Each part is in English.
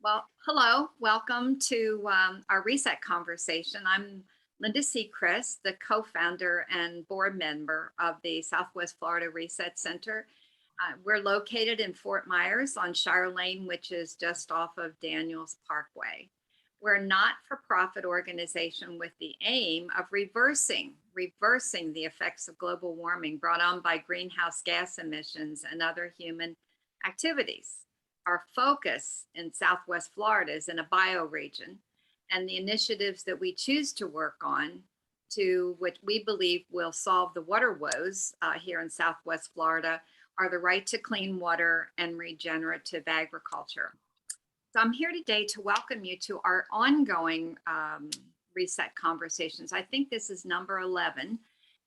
Well, hello, welcome to our reset conversation. I'm Linda Seacrest, the co-founder and board member of the Southwest Florida Reset Center. We're located in Fort Myers on Shire Lane, which is just off of Daniels Parkway. We're a not-for-profit organization with the aim of reversing the effects of global warming brought on by greenhouse gas emissions and other human activities. Our focus in Southwest Florida is in a bioregion, and the initiatives that we choose to work on to which we believe will solve the water woes here in Southwest Florida are the right to clean water and regenerative agriculture. So I'm here today to welcome you to our ongoing reset conversations. I think this is number 11,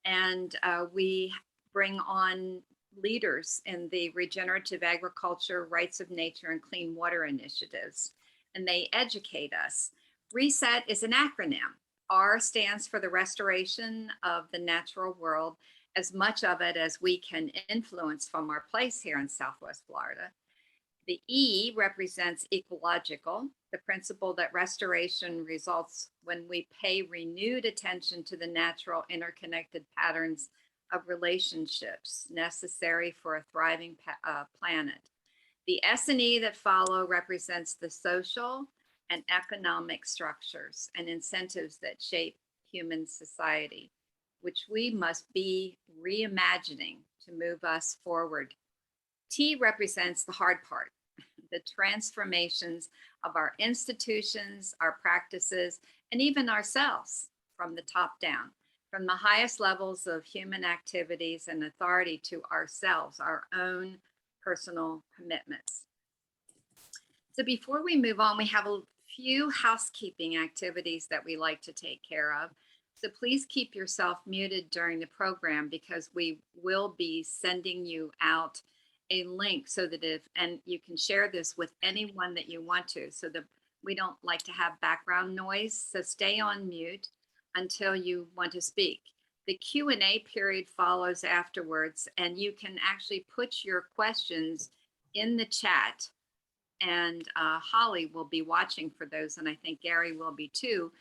and we bring on leaders in the regenerative agriculture, rights of nature, and clean water initiatives, and they educate us. RESET is an acronym. R stands for the restoration of the natural world, as much of it as we can influence from our place here in Southwest Florida. The E represents ecological, the principle that restoration results when we pay renewed attention to the natural interconnected patterns of relationships necessary for a thriving planet. The S and E that follow represents the social and economic structures and incentives that shape human society, which we must be reimagining to move us forward. T represents the hard part, the transformations of our institutions, our practices, and even ourselves from the top down, from the highest levels of human activities and authority to ourselves, our own personal commitments. So before we move on, we have a few housekeeping activities that we like to take care of. So please keep yourself muted during the program because we will be sending you out a link so that and you can share this with anyone that you want to, so that we don't like to have background noise. So stay on mute until you want to speak. The Q&A period follows afterwards, and you can actually put your questions in the chat, and Holly will be watching for those, and I think Gary will be too,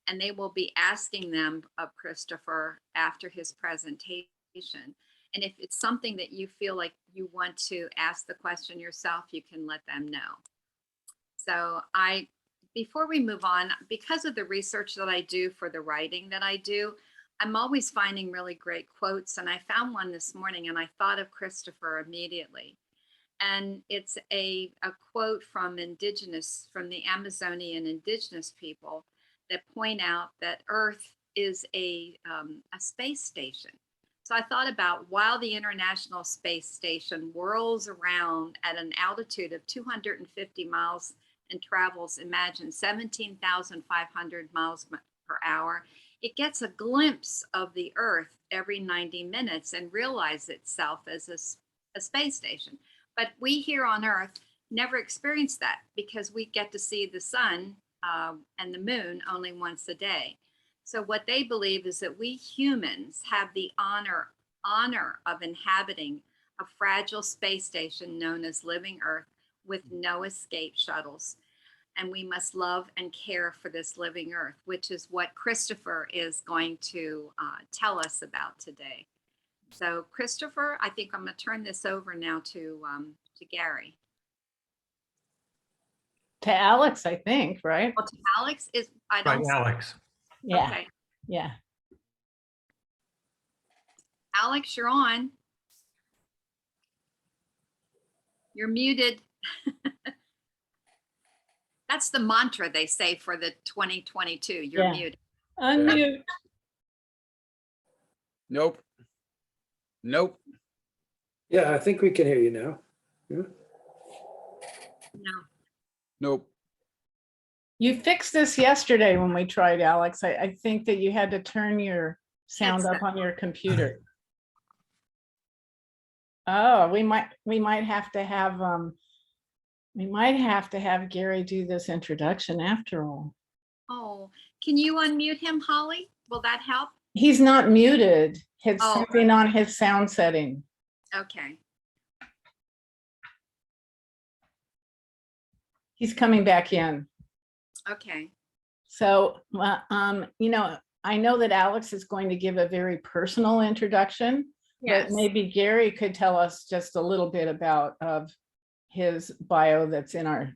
and they will be asking them of Christopher after his presentation. And if it's something that you feel like you want to ask the question yourself, you can let them know. So before we move on, because of the research that I do for the writing that I do, I'm always finding really great quotes. And I found one this morning and I thought of Christopher immediately. And it's a quote from the Amazonian indigenous people that point out that Earth is a space station. So I thought about, while the International Space Station whirls around at an altitude of 250 miles and travels, imagine, 17,500 miles per hour, it gets a glimpse of the Earth every 90 minutes and realizes itself as a space station. But we here on Earth never experience that because we get to see the sun and the moon only once a day. So what they believe is that we humans have the honor of inhabiting a fragile space station known as Living Earth with no escape shuttles. And we must love and care for this living Earth, which is what Christopher is going to tell us about today. So Christopher, I think I'm going to turn this over now to Gary. To Alex, I think, right? Well, to Alex is, I don't. Right, Alex. Yeah. Okay. Yeah. Alex, you're on. You're muted. That's the mantra they say for the 2022. You're muted. Unmute. Nope. Nope. Yeah, I think we can hear you now. Yeah. No. Nope. You fixed this yesterday when we tried, Alex. I think that you had to turn your sound up on your computer. Oh, we might have to have Gary do this introduction after all. Oh, can you unmute him, Holly? Will that help? He's not muted. It's Oh. something on his sound setting. Okay. He's coming back in. Okay. So, I know that Alex is going to give a very personal introduction, Yes. but maybe Gary could tell us just a little bit about of his bio that's in our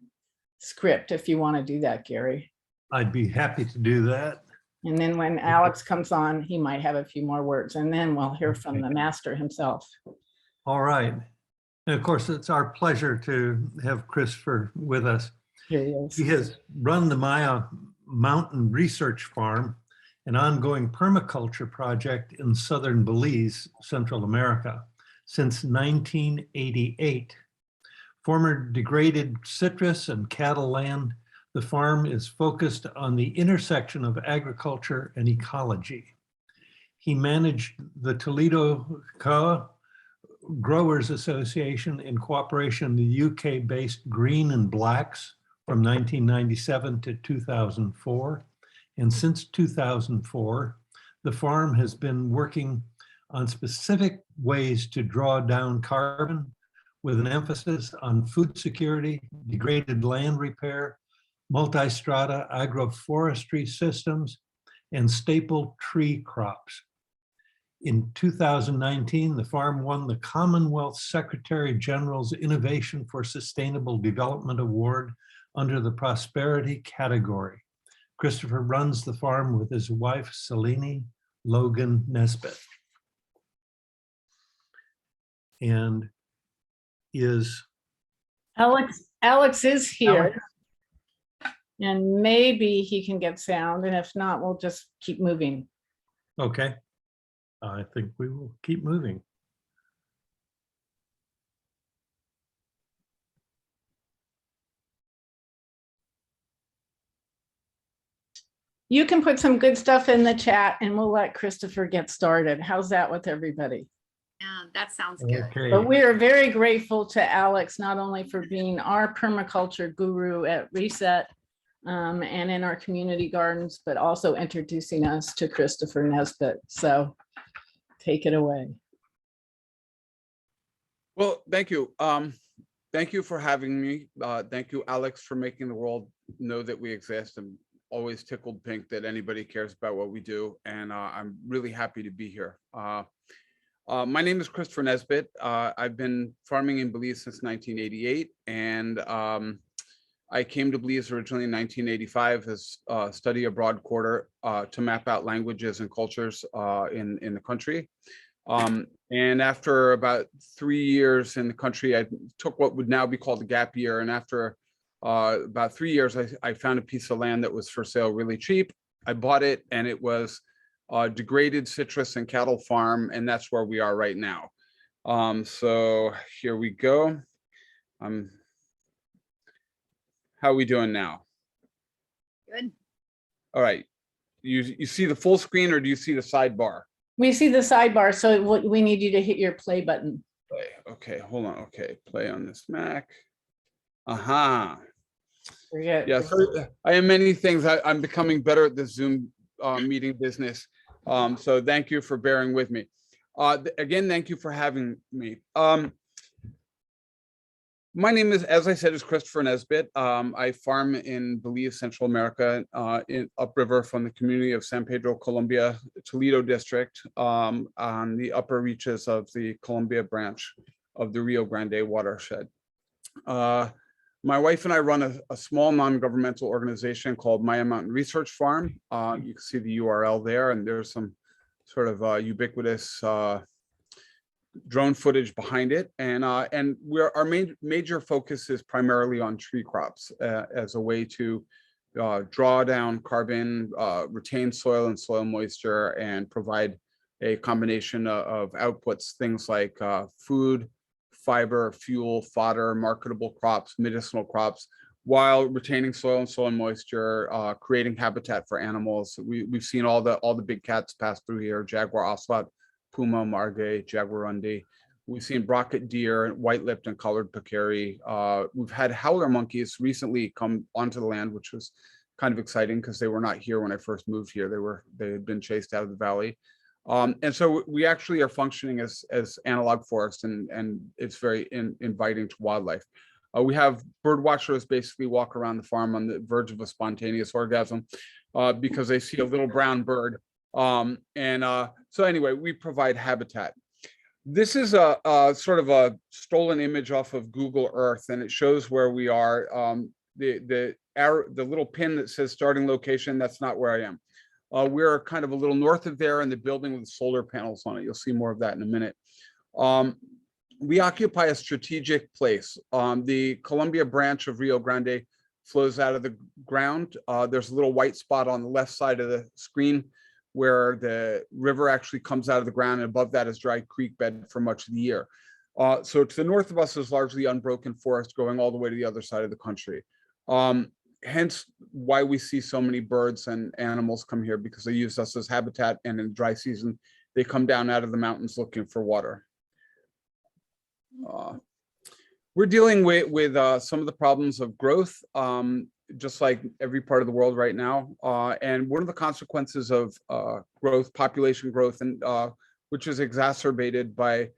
script, if you want to do that, Gary. I'd be happy to do that. And then when Alex comes on, he might have a few more words, and then we'll hear from the master himself. All right. And of course, it's our pleasure to have Christopher with us. Here he is. He has run the Maya Mountain Research Farm, an ongoing permaculture project in southern Belize, Central America, since 1988. Former degraded citrus and cattle land, the farm is focused on the intersection of agriculture and ecology. He managed the Toledo Growers Association in cooperation with the UK-based Green and Blacks from 1997 to 2004. And since 2004, the farm has been working on specific ways to draw down carbon with an emphasis on food security, degraded land repair, multi-strata agroforestry systems, and staple tree crops. In 2019, the farm won the Commonwealth Secretary General's Innovation for Sustainable Development Award under the Prosperity category. Christopher runs the farm with his wife, Selene Logan Nesbitt. And is Alex is here. And maybe he can get sound, and if not, we'll just keep moving. okay. I think we will keep moving. You can put some good stuff in the chat and we'll let Christopher get started. How's that with everybody? Yeah, that sounds good. Okay. But we are very grateful to Alex, not only for being our permaculture guru at Reset and in our community gardens, but also introducing us to Christopher Nesbitt. So take it away. Well, thank you. Thank you for having me. Thank you, Alex, for making the world know that we exist. I'm always tickled pink that anybody cares about what we do. And I'm really happy to be here. My name is Christopher Nesbitt. I've been farming in Belize since 1988. And I came to Belize originally in 1985 as a study abroad quarter to map out languages and cultures in the country. And after about 3 years in the country, I took what would now be called a gap year. And after about 3 years, I found a piece of land that was for sale really cheap. I bought it, and it was a degraded citrus and cattle farm, and that's where we are right now. So here we go. How are we doing now? Good. All right. You see the full screen, or do you see the sidebar? We see the sidebar, so we need you to hit your play button. Play. Okay, hold on. Okay, play on this Mac. Aha. Forget. Yeah, so I am many things. I'm becoming better at the Zoom meeting business. So thank you for bearing with me. Again, thank you for having me. My name is, as I said, is Christopher Nesbitt. I farm in Belize, Central America, in upriver from the community of San Pedro, Colombia, Toledo district, on the upper reaches of the Colombia branch of the Rio Grande watershed. My wife and I run a small non-governmental organization called Maya Mountain Research Farm. You can see the URL there, and there's some sort of ubiquitous drone footage behind it, and our major focus is primarily on tree crops as a way to draw down carbon, retain soil and soil moisture, and provide a combination of outputs, things like food, fiber, fuel, fodder, marketable crops, medicinal crops, while retaining soil and soil moisture, creating habitat for animals. We've seen all the big cats pass through here: jaguar, ocelot, puma, margay, jaguarundi. We've seen brocket deer, white-lipped and colored peccary. We've had howler monkeys recently come onto the land, which was kind of exciting because they were not here when I first moved here. They had been chased out of the valley. And so we actually are functioning as analog forest, and it's very inviting to wildlife. We have bird watchers basically walk around the farm on the verge of a spontaneous orgasm because they see a little brown bird. So anyway, we provide habitat. This is a sort of a stolen image off of Google Earth, and it shows where we are. The little pin that says starting location, that's not where I am. We're kind of a little north of there in the building with solar panels on it. You'll see more of that in a minute. We occupy a strategic place. The Columbia branch of Rio Grande flows out of the ground. There's a little white spot on the left side of the screen where the river actually comes out of the ground, and above that is dry creek bed for much of the year. So to the north of us is largely unbroken forest going all the way to the other side of the country. Hence why we see so many birds and animals come here, because they use us as habitat, and in dry season, they come down out of the mountains looking for water. We're dealing with some of the problems of growth, just like every part of the world right now. And one of the consequences of growth, population growth, and which is exacerbated by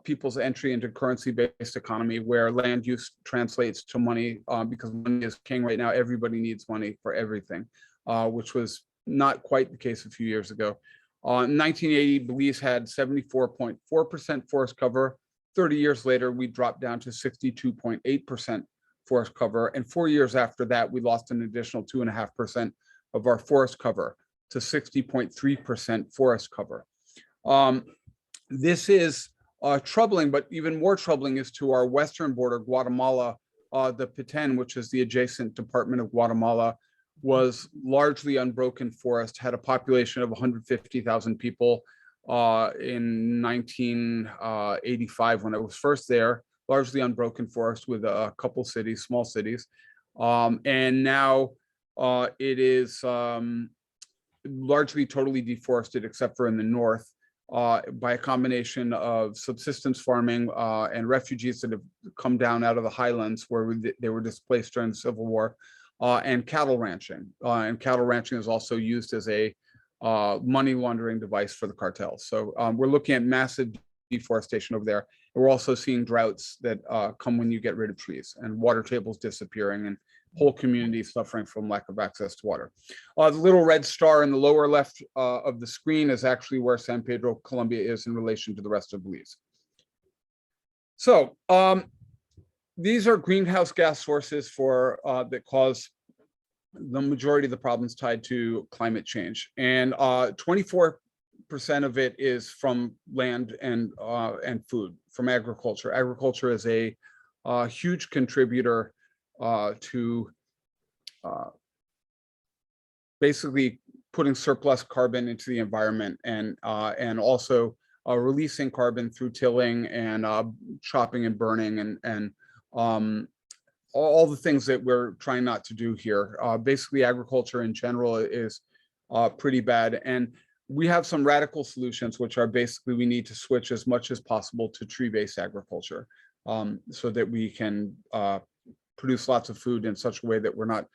people's entry into currency-based economy, where land use translates to money, because money is king right now. Everybody needs money for everything, which was not quite the case a few years ago. In 1980, Belize had 74.4% forest cover. 30 years later, we dropped down to 62.8% forest cover. And 4 years after that, we lost an additional 2.5% of our forest cover to 60.3% forest cover. This is troubling, but even more troubling is to our western border, Guatemala. The Petén, which is the adjacent department of Guatemala, was largely unbroken forest, had a population of 150,000 people in 1985 when I was first there, largely unbroken forest with a couple cities, small cities. And now it is largely totally deforested, except for in the north, by a combination of subsistence farming and refugees that have come down out of the highlands where they were displaced during the Civil War, and cattle ranching. And cattle ranching is also used as a money laundering device for the cartels. So we're looking at massive deforestation over there. And we're also seeing droughts that come when you get rid of trees, and water tables disappearing, and whole communities suffering from lack of access to water. The little red star in the lower left of the screen is actually where San Pedro, Colombia is in relation to the rest of Belize. So these are greenhouse gas sources that cause the majority of the problems tied to climate change, and 24% of it is from land and food, from agriculture. Agriculture is a huge contributor to basically putting surplus carbon into the environment, and also releasing carbon through tilling and chopping and burning, and all the things that we're trying not to do here. Basically, agriculture in general is pretty bad. And we have some radical solutions, which are basically we need to switch as much as possible to tree-based agriculture, so that we can produce lots of food in such a way that we're not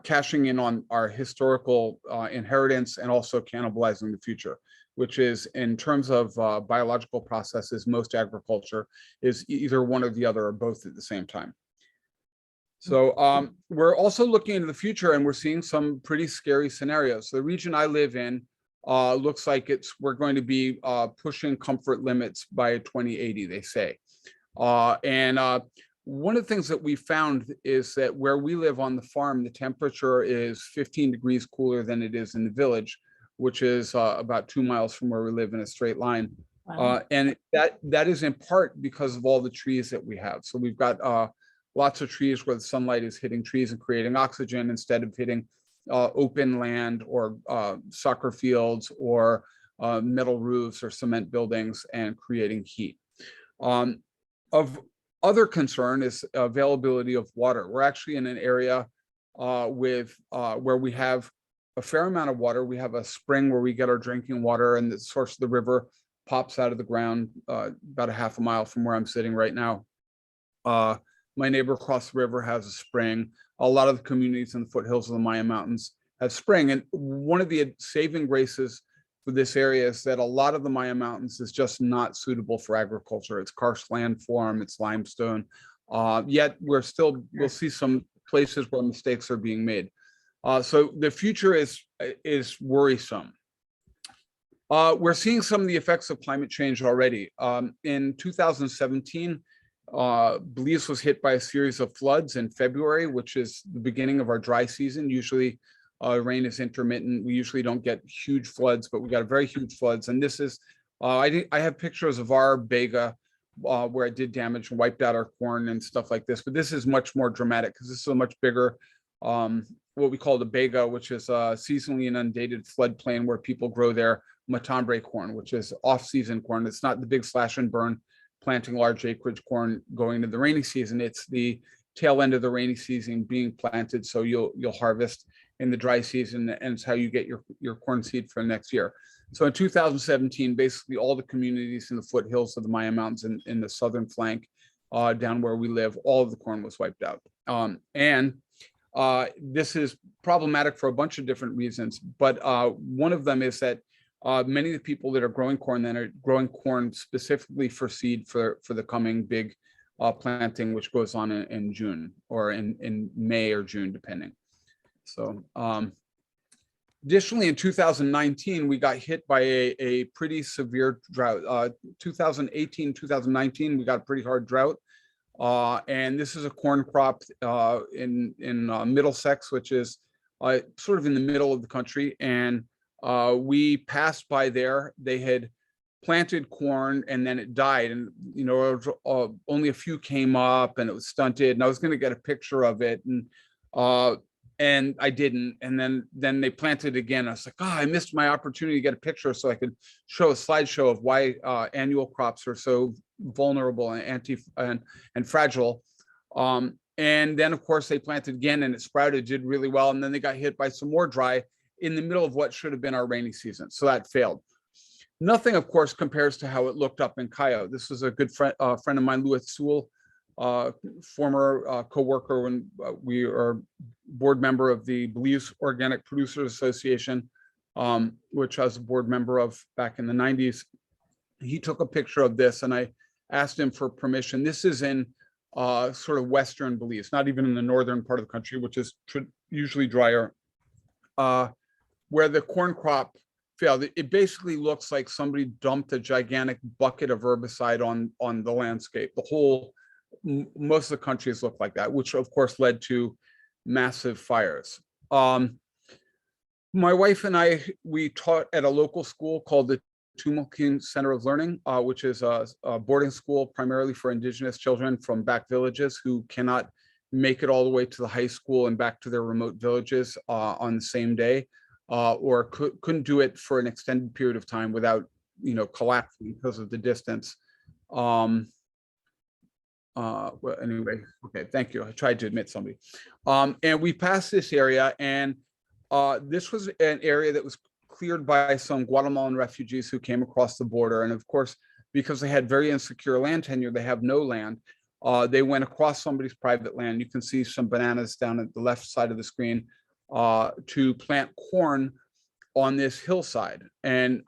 cashing in on our historical inheritance and also cannibalizing the future, which is, in terms of biological processes, most agriculture is either one or the other or both at the same time. So we're also looking into the future, and we're seeing some pretty scary scenarios. So the region I live in looks like we're going to be pushing comfort limits by 2080, they say. One of the things that we found is that where we live on the farm, the temperature is 15 degrees cooler than it is in the village, which is about 2 miles from where we live in a straight line. Wow. And that is in part because of all the trees that we have. So we've got lots of trees where the sunlight is hitting trees and creating oxygen instead of hitting open land or soccer fields or metal roofs or cement buildings and creating heat. Of other concern is availability of water. We're actually in an area where we have a fair amount of water. We have a spring where we get our drinking water, and the source of the river pops out of the ground about a half a mile from where I'm sitting right now. My neighbor across the river has a spring. A lot of the communities in the foothills of the Maya Mountains have spring. And one of the saving graces for this area is that a lot of the Maya Mountains is just not suitable for agriculture. It's karst landform, it's limestone. Yet we'll see some places where mistakes are being made. So the future is worrisome. We're seeing some of the effects of climate change already. In 2017, Belize was hit by a series of floods in February, which is the beginning of our dry season. Usually rain is intermittent. We usually don't get huge floods, but we got very huge floods. And this is, I have pictures of our bega where it did damage and wiped out our corn and stuff like this. But this is much more dramatic because this is a much bigger, what we call the bega, which is a seasonally inundated floodplain where people grow their matambre corn, which is off-season corn. It's not the big slash and burn planting large acreage corn going into the rainy season. It's the tail end of the rainy season being planted, so you'll harvest in the dry season, and it's how you get your corn seed for next year. So in 2017, basically all the communities in the foothills of the Maya Mountains in the southern flank, down where we live, all of the corn was wiped out. This is problematic for a bunch of different reasons, but one of them is that many of the people that are growing corn then are growing corn specifically for seed for the coming big planting, which goes on in June or in May or June, depending. So additionally, in 2019, we got hit by a pretty severe drought. 2018, 2019, we got a pretty hard drought. And this is a corn crop in Middlesex, which is sort of in the middle of the country. And we passed by there. They had planted corn and then it died, and only a few came up and it was stunted. And I was going to get a picture of it, and I didn't. And then they planted again. I was like, I missed my opportunity to get a picture so I could show a slideshow of why annual crops are so vulnerable and fragile. And then of course they planted again and it sprouted, did really well. And then they got hit by some more dry in the middle of what should have been our rainy season. So that failed. Nothing, of course, compares to how it looked up in Cayo. This was a good friend of mine, Louis Sewell, former co-worker when we are board member of the Belize Organic Producers Association, which I was a board member of back in the 90s. He took a picture of this and I asked him for permission. This is in sort of Western Belize, not even in the northern part of the country, which is usually drier. Where the corn crop failed. It basically looks like somebody dumped a gigantic bucket of herbicide on the landscape. Most of the countries look like that, which of course led to massive fires. My wife and I, we taught at a local school called the Tumulkin Center of Learning, which is a boarding school primarily for Indigenous children from back villages who cannot make it all the way to the high school and back to their remote villages on the same day, or couldn't do it for an extended period of time without, collapsing because of the distance. Well, anyway, okay, thank you. I tried to admit somebody. And we passed this area, and this was an area that was cleared by some Guatemalan refugees who came across the border. And of course, because they had very insecure land tenure, they have no land. They went across somebody's private land. You can see some bananas down at the left side of the screen to plant corn on this hillside. And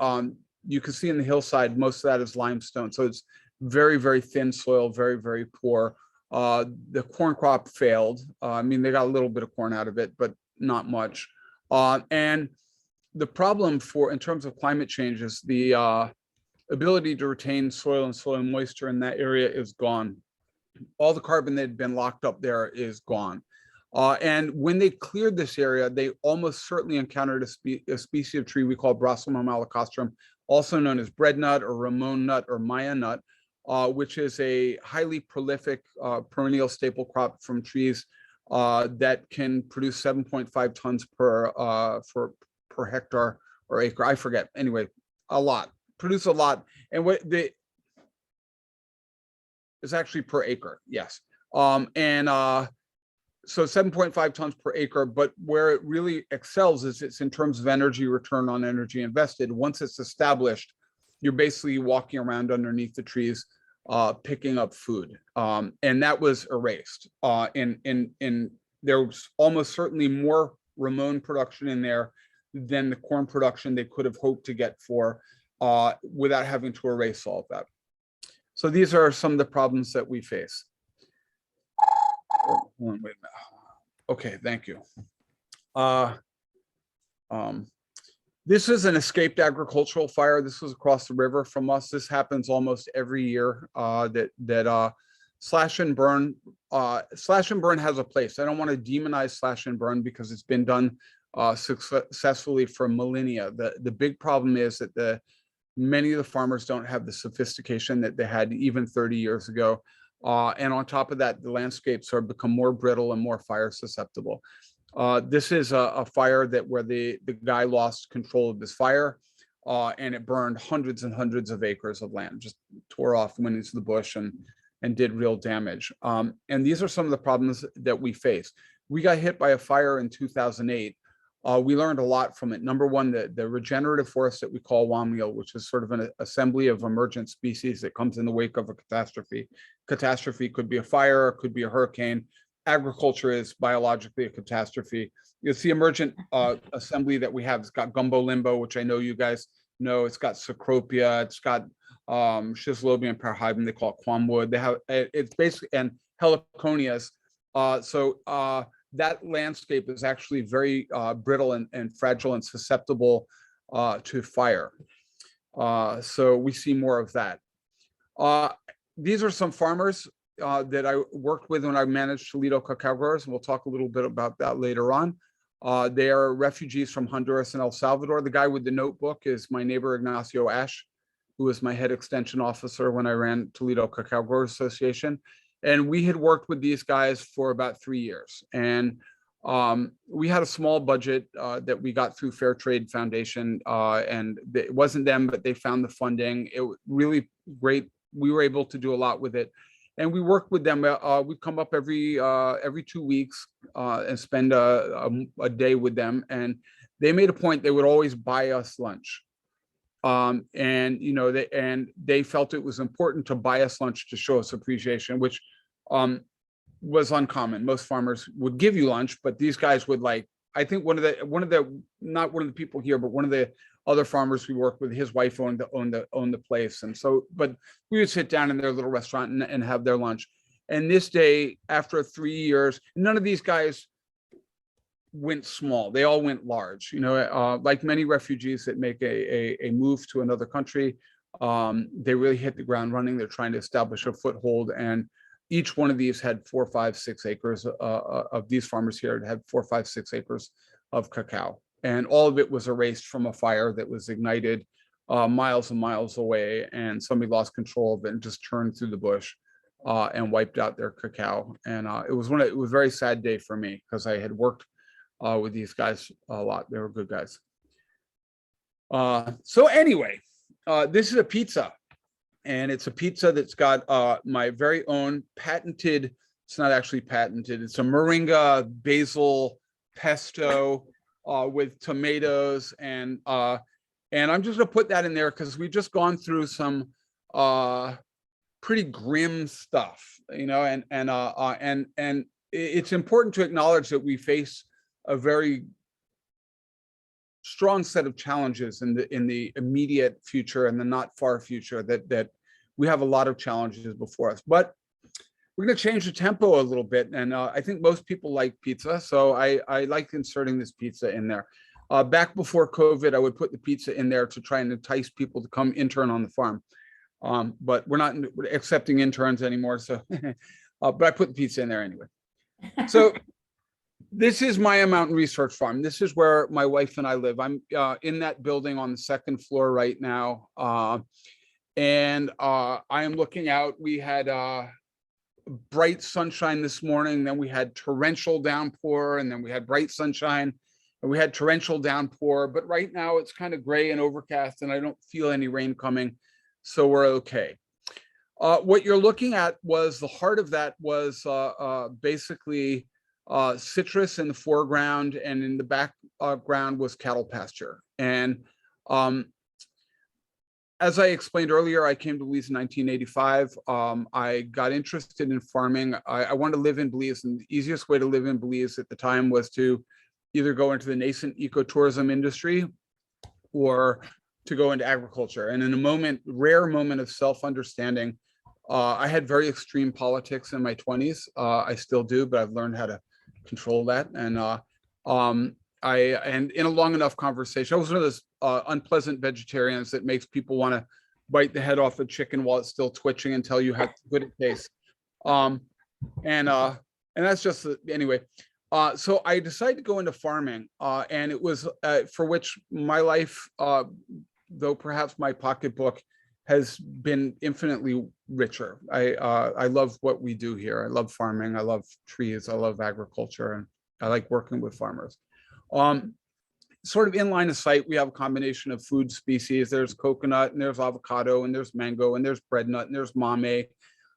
you can see in the hillside, most of that is limestone. So it's very, very thin soil, very, very poor. The corn crop failed. I mean, they got a little bit of corn out of it, but not much. And the problem in terms of climate change is the ability to retain soil and soil moisture in that area is gone. All the carbon that had been locked up there is gone. And when they cleared this area, they almost certainly encountered a species of tree we call Brassomum malacostrum, also known as breadnut or Ramon nut or Maya nut, which is a highly prolific perennial staple crop from trees that can produce 7.5 tons per hectare or acre. I forget. Anyway, a lot. Produce a lot. And it's actually per acre. Yes. So 7.5 tons per acre, but where it really excels is it's in terms of energy return on energy invested. Once it's established, you're basically walking around underneath the trees, picking up food. And that was erased. There was almost certainly more Ramon production in there than the corn production they could have hoped to get for without having to erase all of that. So these are some of the problems that we face. hold on, wait a minute. Okay, thank you. This is an escaped agricultural fire. This was across the river from us. This happens almost every year. Slash and burn. Slash and burn has a place. I don't want to demonize slash and burn because it's been done successfully for millennia. The big problem is that many of the farmers don't have the sophistication that they had even 30 years ago. And on top of that, the landscapes are become more brittle and more fire susceptible. This is a fire where the guy lost control of his fire, and it burned hundreds and hundreds of acres of land, just tore off, went into the bush and did real damage. And these are some of the problems that we face. We got hit by a fire in 2008. We learned a lot from it. Number one, the regenerative forest that we call WAMIL, which is sort of an assembly of emergent species that comes in the wake of a catastrophe. Catastrophe could be a fire, it could be a hurricane. Agriculture is biologically a catastrophe. It's the emergent assembly that we have. It's got gumbo limbo, which I know you guys know. It's got cecropia. It's got Schislobium parahybum. They call it quamwood. They have it's basically and heliconias. That landscape is actually very brittle and fragile and susceptible to fire. So we see more of that. These are some farmers that I worked with when I managed Toledo cacao growers, and we'll talk a little bit about that later on. They are refugees from Honduras and El Salvador. The guy with the notebook is my neighbor Ignacio Ash, who was my head extension officer when I ran Toledo Cacao Growers Association. And we had worked with these guys for about 3 years. And we had a small budget that we got through Fair Trade Foundation, and it wasn't them, but they found the funding. It was really great. We were able to do a lot with it. And we worked with them. We'd come up every 2 weeks and spend a day with them. And they made a point, they would always buy us lunch. And you know, they felt it was important to buy us lunch to show us appreciation, which was uncommon. Most farmers would give you lunch, but these guys would like, I think one of the not one of the people here, but one of the other farmers we worked with, his wife owned the place. And so, but we would sit down in their little restaurant and have their lunch. And this day, after 3 years, none of these guys went small. They all went large. You know, like many refugees that make a move to another country, they really hit the ground running. They're trying to establish a foothold, and each one of these had 4, 5, 6 acres of these farmers here had 4, 5, 6 acres of cacao, and all of it was erased from a fire that was ignited miles and miles away, and somebody lost control of it and just turned through the bush and wiped out their cacao. And it was a very sad day for me because I had worked with these guys a lot. They were good guys. So anyway, this is a pizza, and it's a pizza that's got my very own patented, it's not actually patented, it's a moringa basil pesto with tomatoes, and I'm just gonna put that in there because we've just gone through some pretty grim stuff, you know, and it's important to acknowledge that we face a very strong set of challenges in the immediate future and the not far future, that we have a lot of challenges before us. But we're going to change the tempo a little bit, and I think most people like pizza, so I like inserting this pizza in there. Back before COVID, I would put the pizza in there to try and entice people to come intern on the farm, but we're not accepting interns anymore, so but I put the pizza in there anyway. So this is Maya Mountain Research Farm. This is where my wife and I live. I'm in that building on the 2nd floor right now. And I am looking out. We had bright sunshine this morning, then we had torrential downpour, and then we had bright sunshine, and we had torrential downpour. But right now it's kind of gray and overcast, and I don't feel any rain coming, so we're okay. What you're looking at was the heart of that was basically citrus in the foreground, and in the background was cattle pasture. And as I explained earlier, I came to Belize in 1985. I got interested in farming. I wanted to live in Belize, and the easiest way to live in Belize at the time was to either go into the nascent ecotourism industry or to go into agriculture. And in a rare moment of self-understanding, I had very extreme politics in my 20s. I still do, but I've learned how to control that. And and in a long enough conversation, I was one of those unpleasant vegetarians that makes people want to bite the head off a chicken while it's still twitching and tell you how good it tastes. And that's just anyway. So I decided to go into farming, and it was for which my life, though perhaps my pocketbook has been infinitely richer. I love what we do here. I love farming. I love trees. I love agriculture, and I like working with farmers. Sort of in line of sight, we have a combination of food species. There's coconut, and there's avocado, and there's mango, and there's breadnut, and there's mame,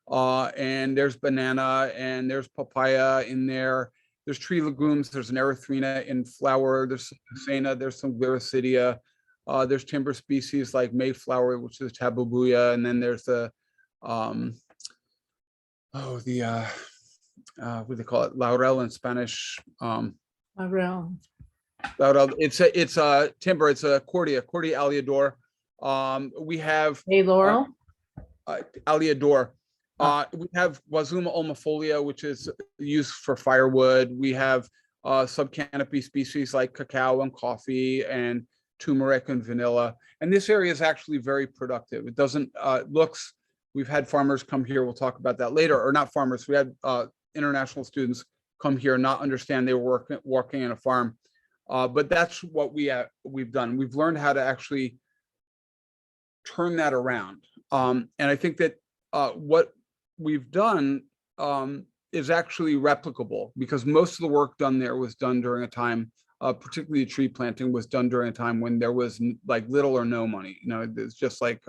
and there's banana, and there's papaya in there. There's tree legumes. There's an erythrina in flower. There's Susana. There's some Gliricidia. There's timber species like Mayflower, which is Tabubuya, and then there's the what do they call it? Laurel in Spanish. Laurel. Laurel. It's a timber. It's a Cordia Aliador. We have Hey, Laurel. Aliador. We have Wazuma ulmifolia, which is used for firewood. We have subcanopy species like cacao and coffee and turmeric and vanilla. And this area is actually very productive. It doesn't we've had farmers come here, we'll talk about that later, or not farmers, we had international students come here and not understand they were working in a farm. But that's what we've done. We've learned how to actually turn that around. And I think that what we've done is actually replicable, because most of the work done there was done during a time, particularly tree planting was done during a time when there was like little or no money. You know, it's just like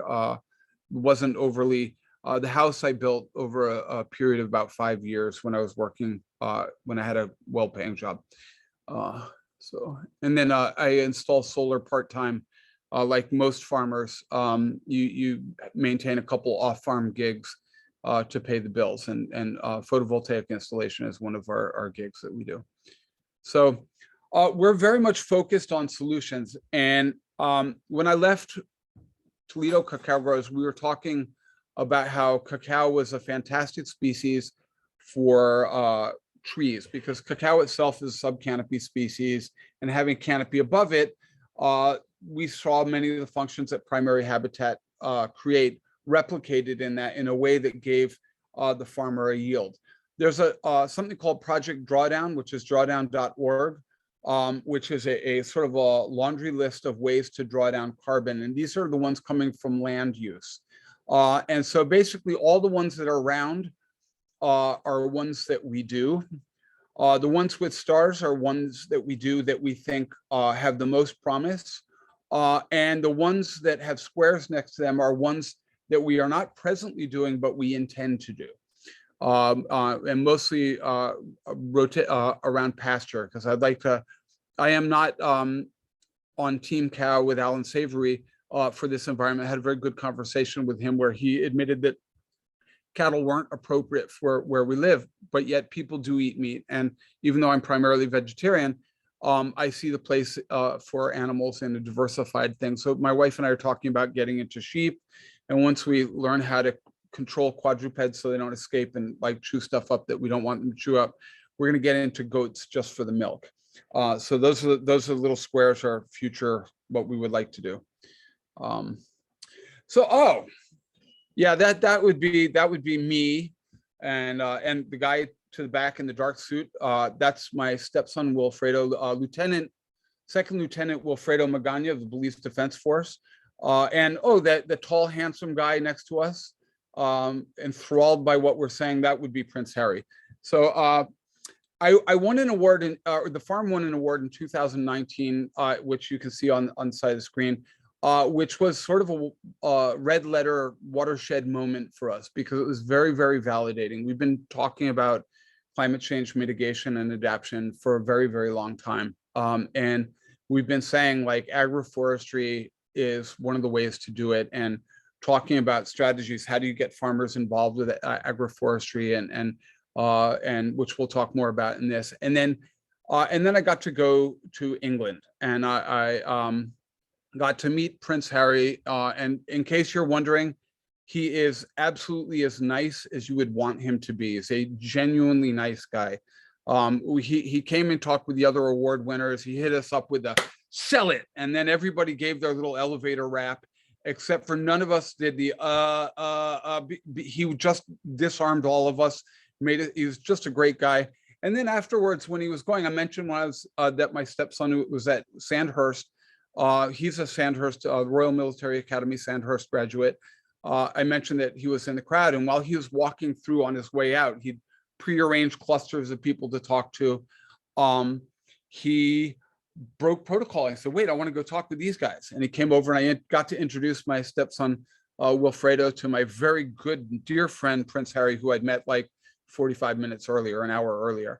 wasn't overly. The house I built over a period of about 5 years when I was working, when I had a well-paying job. And then I installed solar part-time. Like most farmers, you maintain a couple off-farm gigs to pay the bills, and photovoltaic installation is one of our gigs that we do. So we're very much focused on solutions. And when I left Toledo Cacao Growers, we were talking about how cacao was a fantastic species for trees, because cacao itself is a subcanopy species, and having canopy above it, we saw many of the functions that primary habitat create replicated in that in a way that gave the farmer a yield. There's something called Project Drawdown, which is drawdown.org, which is a sort of a laundry list of ways to draw down carbon. And these are the ones coming from land use. And so basically all the ones that are round are ones that we do. The ones with stars are ones that we do that we think have the most promise. And the ones that have squares next to them are ones that we are not presently doing, but we intend to do. And mostly around pasture, because I am not on Team Cow with Alan Savory for this environment. I had a very good conversation with him where he admitted that cattle weren't appropriate for where we live, but yet people do eat meat. And even though I'm primarily vegetarian, I see the place for animals in a diversified thing. So my wife and I are talking about getting into sheep. And once we learn how to control quadrupeds so they don't escape and like chew stuff up that we don't want them to chew up, we're going to get into goats just for the milk. So those are little squares are future what we would like to do. Yeah, that would be me, and the guy to the back in the dark suit. That's my stepson Wilfredo, Second Lieutenant Wilfredo Magana of the Belize Defense Force. And the tall, handsome guy next to us, enthralled by what we're saying, that would be Prince Harry. So I won an award, the farm won an award in 2019, which you can see on the side of the screen, which was sort of a red letter watershed moment for us, because it was very, very validating. We've been talking about climate change mitigation and adaptation for a very, very long time. And we've been saying like agroforestry is one of the ways to do it, and talking about strategies. How do you get farmers involved with agroforestry, and which we'll talk more about in this. And then I got to go to England, and I got to meet Prince Harry. And in case you're wondering, he is absolutely as nice as you would want him to be. He's a genuinely nice guy. He came and talked with the other award winners. He hit us up with a sell it, and then everybody gave their little elevator rap, except for none of us did the he just disarmed all of us. He was just a great guy. And then afterwards, when he was going, I mentioned when I was that my stepson was at Sandhurst. He's a Sandhurst Royal Military Academy Sandhurst graduate. I mentioned that he was in the crowd, and while he was walking through on his way out, he'd prearranged clusters of people to talk to. He broke protocol. I said, wait, I want to go talk with these guys. And he came over, and I got to introduce my stepson, Wilfredo, to my very good, dear friend, Prince Harry, who I'd met like 45 minutes earlier, an hour earlier.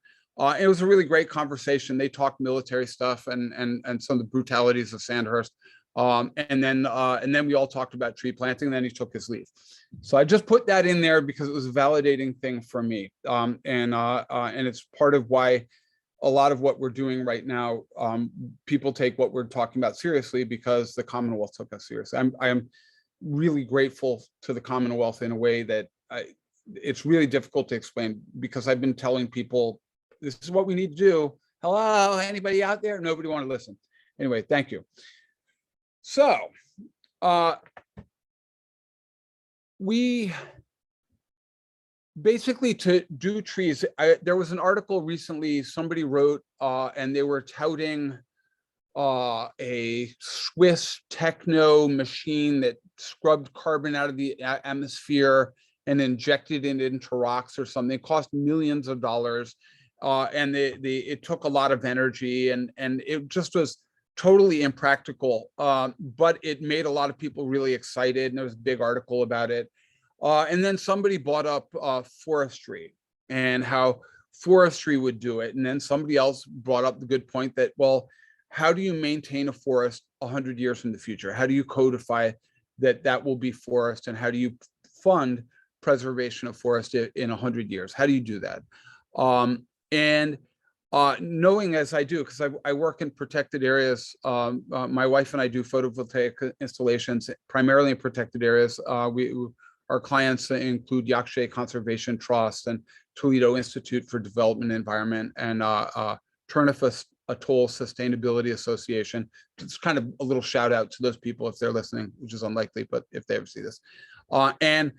It was a really great conversation. They talked military stuff and some of the brutalities of Sandhurst. And then we all talked about tree planting, and then he took his leave. So I just put that in there because it was a validating thing for me. And it's part of why a lot of what we're doing right now, people take what we're talking about seriously because the Commonwealth took us seriously. I am really grateful to the Commonwealth in a way that it's really difficult to explain, because I've been telling people, this is what we need to do. Hello, anybody out there? Nobody want to listen. Anyway, thank you. So we basically, to do trees, there was an article recently somebody wrote, and they were touting a Swiss techno machine that scrubbed carbon out of the atmosphere and injected it into rocks or something. It cost millions of dollars, and it took a lot of energy, and it just was totally impractical, but it made a lot of people really excited, and there was a big article about it. And then somebody brought up forestry and how forestry would do it. And then somebody else brought up the good point that, well, how do you maintain a forest 100 years in the future? How do you codify that will be forest? And how do you fund preservation of forest in 100 years? How do you do that? Knowing as I do, because I work in protected areas, my wife and I do photovoltaic installations, primarily in protected areas. Our clients include Yakshay Conservation Trust and Toledo Institute for Development and Environment, and Turnefus Atoll Sustainability Association. It's kind of a little shout out to those people if they're listening, which is unlikely, but if they ever see this. And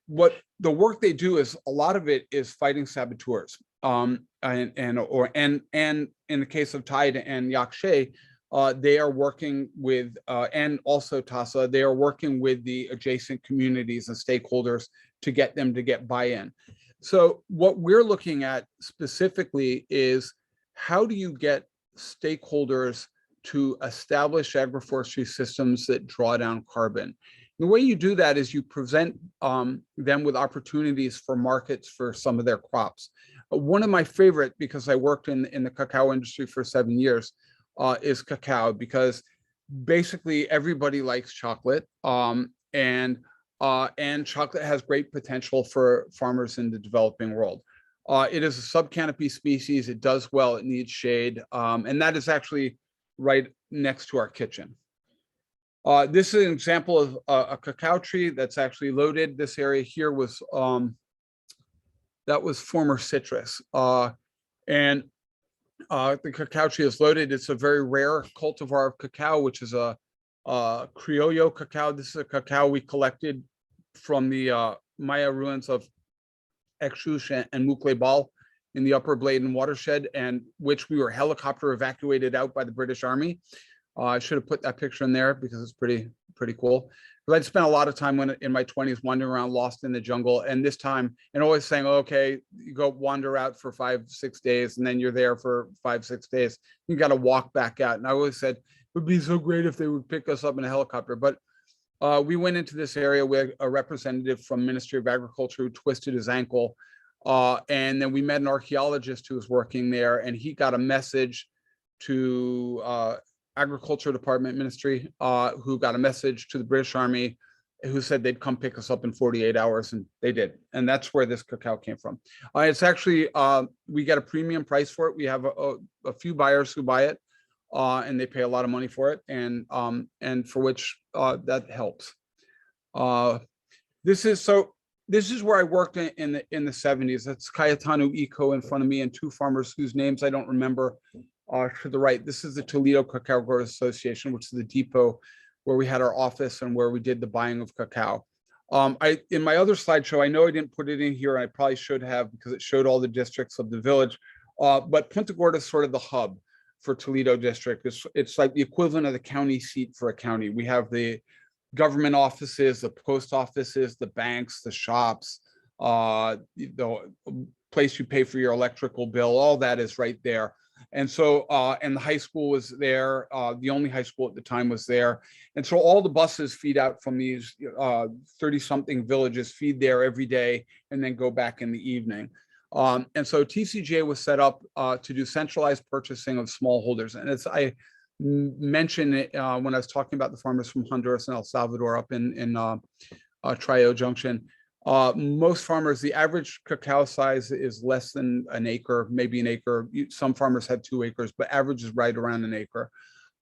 what the work they do is, a lot of it is fighting saboteurs. And in the case of Tide and Yakshay, they are working with, and also TASA, they are working with the adjacent communities and stakeholders to get them to get buy-in. So what we're looking at specifically is, how do you get stakeholders to establish agroforestry systems that draw down carbon? The way you do that is you present them with opportunities for markets for some of their crops. One of my favorite, because I worked in the cacao industry for 7 years, is cacao, because basically everybody likes chocolate, and chocolate has great potential for farmers in the developing world. It is a subcanopy species. It does well. It needs shade, and that is actually right next to our kitchen. This is an example of a cacao tree that's actually loaded. This area here was that was former citrus, and the cacao tree is loaded. It's a very rare cultivar of cacao, which is a Criollo cacao. This is a cacao we collected from the Maya ruins of Exush and Muclebal in the Upper Bladen watershed, and which we were helicopter evacuated out by the British Army. I should have put that picture in there because it's pretty cool. But I'd spent a lot of time in my 20s wandering around lost in the jungle, and this time, and always saying, oh, okay, you go wander out for 5-6 days, and then you're there for 5-6 days. You got to walk back out. And I always said, it would be so great if they would pick us up in a helicopter. But we went into this area with a representative from Ministry of Agriculture who twisted his ankle. And then we met an archaeologist who was working there, and he got a message to Agriculture Department Ministry, who got a message to the British Army, who said they'd come pick us up in 48 hours, and they did. And that's where this cacao came from. It's actually, we get a premium price for it. We have a few buyers who buy it, and they pay a lot of money for it, and for which that helps. This is where I worked in the 70s. That's Cayetano Eco in front of me and two farmers whose names I don't remember to the right. This is the Toledo Cacao Growers Association, which is the depot where we had our office and where we did the buying of cacao. In my other slideshow, I know I didn't put it in here, and I probably should have because it showed all the districts of the village. But Punta Gorda is sort of the hub for Toledo district. It's like the equivalent of the county seat for a county. We have the government offices, the post offices, the banks, the shops, the place you pay for your electrical bill, all that is right there. And so, and the high school was there. The only high school at the time was there. And so all the buses feed out from these 30-something villages, feed there every day, and then go back in the evening. And so TCGA was set up to do centralized purchasing of smallholders. And as I mentioned it when I was talking about the farmers from Honduras and El Salvador up in Trio Junction, most farmers, the average cacao size is less than an acre, maybe an acre. Some farmers have 2 acres, but average is right around an acre.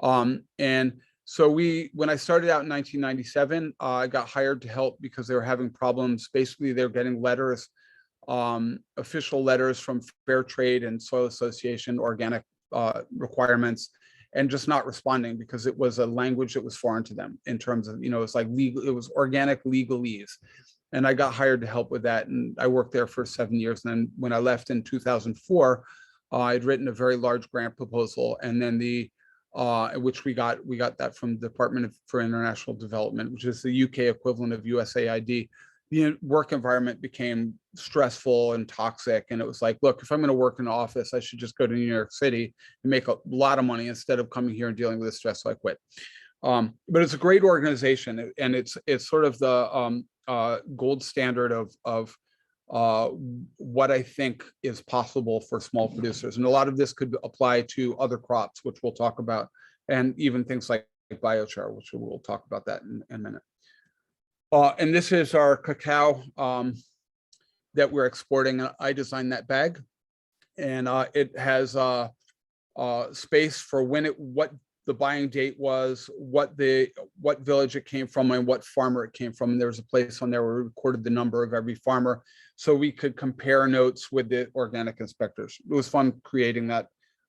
And so when I started out in 1997, I got hired to help because they were having problems. Basically, they were getting letters, official letters from Fair Trade and Soil Association, organic requirements, and just not responding because it was a language that was foreign to them in terms of, it's like legal, it was organic legalese. And I got hired to help with that. And I worked there for 7 years. And then when I left in 2004, I'd written a very large grant proposal. And then which we got that from the Department for International Development, which is the UK equivalent of USAID. The work environment became stressful and toxic. And it was like, look, if I'm going to work in an office, I should just go to New York City and make a lot of money instead of coming here and dealing with the stress. So I quit. But it's a great organization, and it's sort of the gold standard of what I think is possible for small producers. And a lot of this could apply to other crops, which we'll talk about, and even things like biochar, which we'll talk about that in a minute. And this is our cacao that we're exporting. I designed that bag, and it has space for what the buying date was, what village it came from, and what farmer it came from. And there was a place on there where we recorded the number of every farmer, so we could compare notes with the organic inspectors. It was fun creating that,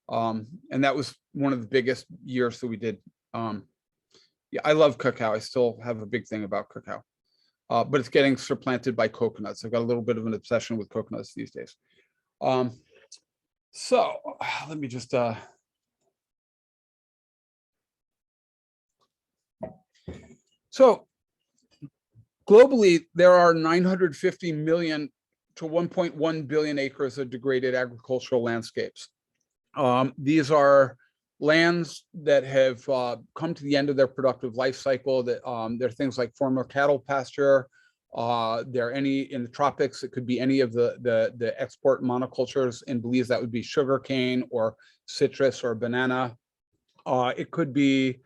and that was one of the biggest years that we did. Yeah, I love cacao. I still have a big thing about cacao, but it's getting supplanted by coconuts. I've got a little bit of an obsession with coconuts these days. So let me just. So globally, there are 950 million to 1.1 billion acres of degraded agricultural landscapes. These are lands that have come to the end of their productive life cycle. That they're things like former cattle pasture. They're in the tropics. It could be any of the export monocultures in Belize. That would be sugarcane or citrus or banana. It could be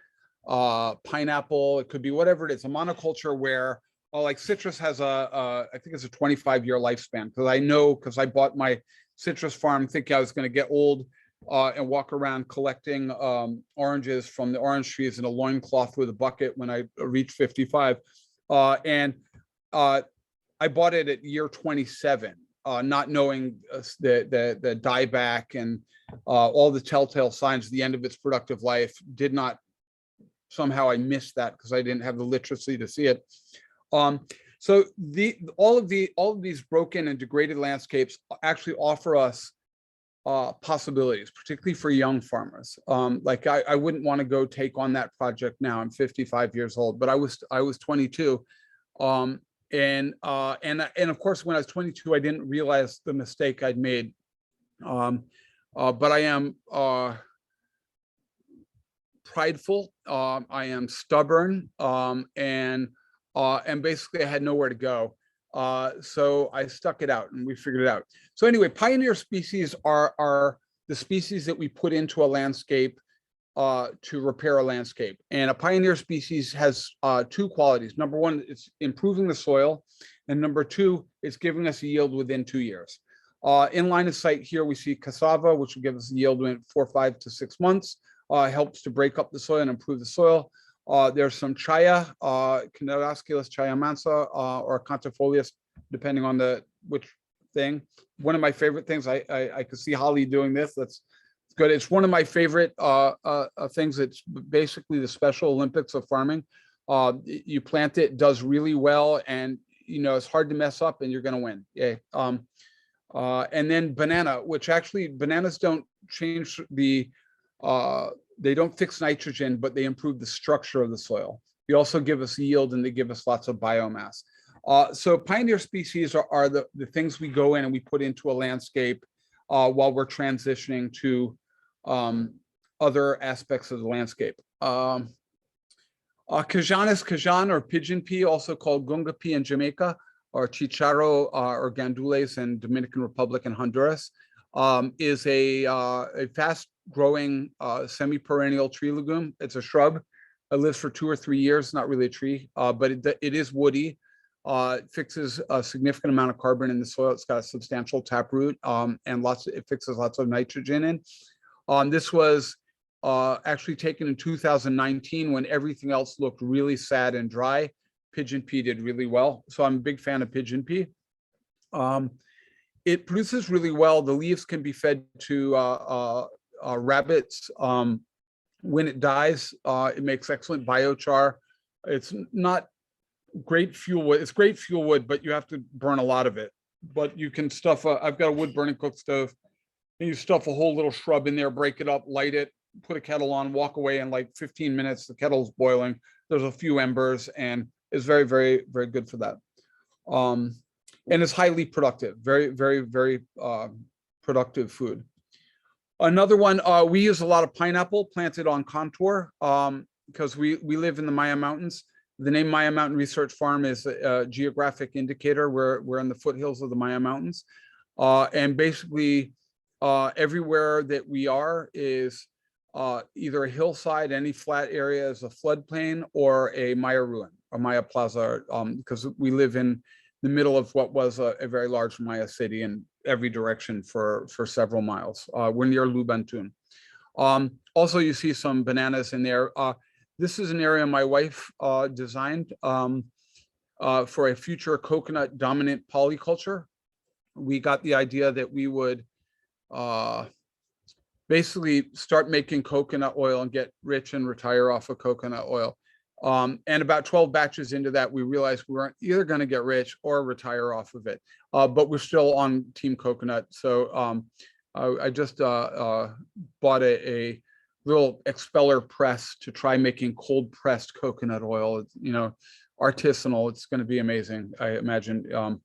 pineapple, it could be whatever it is, a monoculture where like citrus has I think it's a 25-year lifespan, because I bought my citrus farm thinking I was going to get old and walk around collecting oranges from the orange trees in a loincloth with a bucket when I reached 55. And I bought it at year 27, not knowing the dieback and all the telltale signs at the end of its productive life. Somehow I missed that because I didn't have the literacy to see it. So all of these broken and degraded landscapes actually offer us possibilities, particularly for young farmers. Like I wouldn't want to go take on that project now. I'm 55 years old, but I was 22. And of course, when I was 22, I didn't realize the mistake I'd made. But I am prideful. I am stubborn, and basically I had nowhere to go. So I stuck it out, and we figured it out. So anyway, pioneer species are the species that we put into a landscape to repair a landscape. And a pioneer species has 2 qualities. Number one, it's improving the soil, and number 2, it's giving us a yield within 2 years. In line of sight here, we see cassava, which will give us a yield in 4, 5 to 6 months. Helps to break up the soil and improve the soil. There's some chaya, Canerasculus chaya mansa, or Contifolius, depending on which thing. One of my favorite things, I could see Holly doing this. That's good. It's one of my favorite things. It's basically the Special Olympics of farming. You plant it, does really well, and it's hard to mess up, and you're going to win. Yay. And then banana, which actually bananas don't change they don't fix nitrogen, but they improve the structure of the soil. They also give us yield, and they give us lots of biomass. So pioneer species are the things we go in and we put into a landscape while we're transitioning to other aspects of the landscape. Cajan is Cajan, or pigeon pea, also called gunga pea in Jamaica, or chicharo or gandules in Dominican Republic and Honduras, is a fast-growing semi-perennial tree legume. It's a shrub. It lives for 2 or 3 years. Not really a tree, but it is woody. It fixes a significant amount of carbon in the soil. It's got a substantial taproot, and it fixes lots of nitrogen in. This was actually taken in 2019 when everything else looked really sad and dry. Pigeon pea did really well. So I'm a big fan of pigeon pea. It produces really well. The leaves can be fed to rabbits. When it dies, it makes excellent biochar. It's not great fuel wood. It's great fuel wood, but you have to burn a lot of it. But you can stuff I've got a wood burning cook stove, and you stuff a whole little shrub in there, break it up, light it, put a kettle on, walk away in like 15 minutes. The kettle's boiling. There's a few embers, and it's very, very, very good for that. And it's highly productive, very, very, very productive food. Another one, we use a lot of pineapple planted on contour because we live in the Maya Mountains. The name Maya Mountain Research Farm is a geographic indicator. We're in the foothills of the Maya Mountains. And basically everywhere that we are is either a hillside, any flat area is a floodplain, or a Maya ruin, a Maya plaza, because we live in the middle of what was a very large Maya city in every direction for several miles. We're near Lubantun. Also, you see some bananas in there. This is an area my wife designed for a future coconut dominant polyculture. We got the idea that we would basically start making coconut oil and get rich and retire off of coconut oil. And about 12 batches into that, we realized we weren't either going to get rich or retire off of it. But we're still on Team Coconut. So I just bought a little expeller press to try making cold pressed coconut oil. It's, artisanal. It's going to be amazing, I imagine.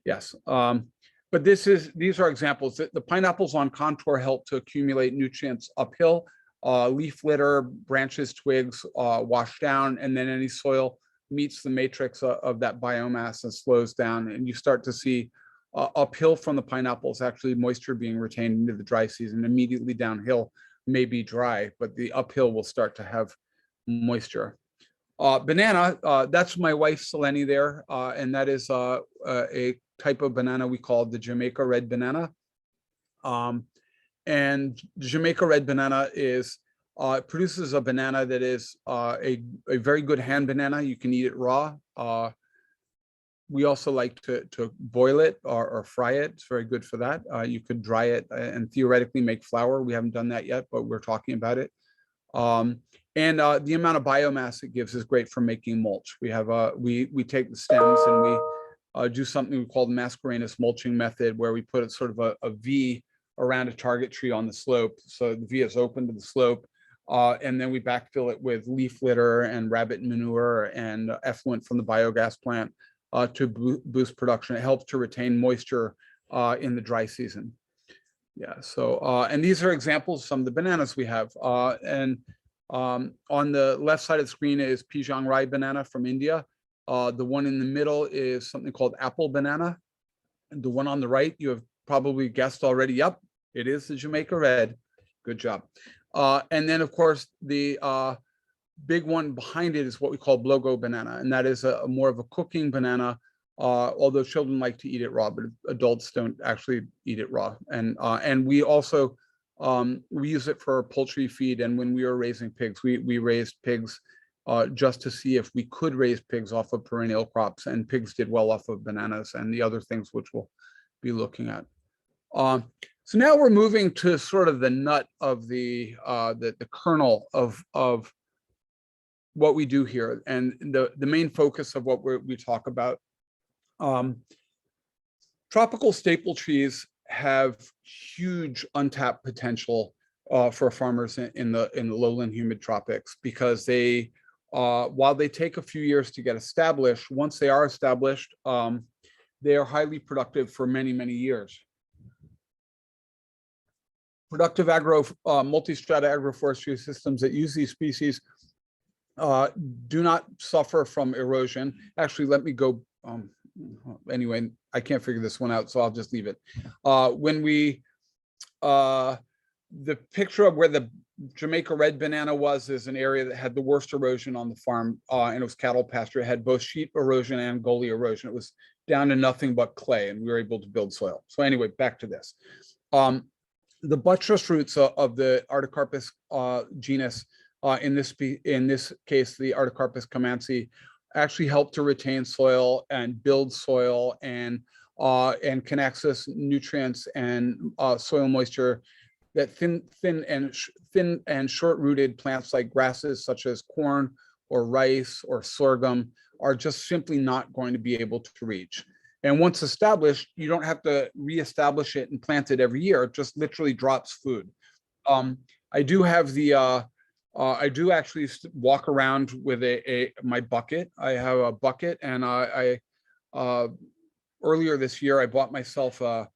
Yes. But these are examples. The pineapples on contour help to accumulate nutrients uphill. Leaf litter, branches, twigs wash down, and then any soil meets the matrix of that biomass and slows down, and you start to see uphill from the pineapples actually moisture being retained into the dry season. Immediately downhill may be dry, but the uphill will start to have moisture. Banana, that's my wife's Selene there, and that is a type of banana we call the Jamaica red banana. And Jamaica red banana produces a banana that is a very good hand banana. You can eat it raw. We also like to boil it or fry it. It's very good for that. You could dry it and theoretically make flour. We haven't done that yet, but we're talking about it. And the amount of biomass it gives is great for making mulch. We have we take the stems and we do something we call the Mascarenhas mulching method, where we put sort of a V around a target tree on the slope. So the V is open to the slope. And then we backfill it with leaf litter and rabbit manure and effluent from the biogas plant to boost production. It helps to retain moisture in the dry season. Yeah, so, and these are examples of some of the bananas we have. And on the left side of the screen is Pijang Rai banana from India. The one in the middle is something called apple banana. And the one on the right, you have probably guessed already. Yep, it is the Jamaica red. Good job. And then, of course, the big one behind it is what we call blogo banana, and that is a more of a cooking banana. Although children like to eat it raw, but adults don't actually eat it raw. And we also we use it for poultry feed. And when we were raising pigs, we raised pigs just to see if we could raise pigs off of perennial crops, and pigs did well off of bananas and the other things which we'll be looking at. So now we're moving to sort of the nut of the kernel of what we do here, and the main focus of what we talk about. Tropical staple trees have huge untapped potential for farmers in the lowland humid tropics, because they, while they take a few years to get established, once they are established, they are highly productive for many, many years. Productive multi-strata agroforestry systems that use these species do not suffer from erosion. Actually, let me go. Anyway, I can't figure this one out, so I'll just leave it. When we, the picture of where the Jamaica red banana was is an area that had the worst erosion on the farm, and it was cattle pasture. It had both sheet erosion and gully erosion. It was down to nothing but clay, and we were able to build soil. So anyway, back to this. The buttress roots of the Artocarpus genus, in this case, the Artocarpus camansi, actually help to retain soil and build soil, and can access nutrients and soil moisture that thin and short-rooted plants like grasses such as corn or rice or sorghum are just simply not going to be able to reach. And once established, you don't have to reestablish it and plant it every year. It just literally drops food. I do have the I do actually walk around with my bucket. I have a bucket, and earlier this year I bought myself a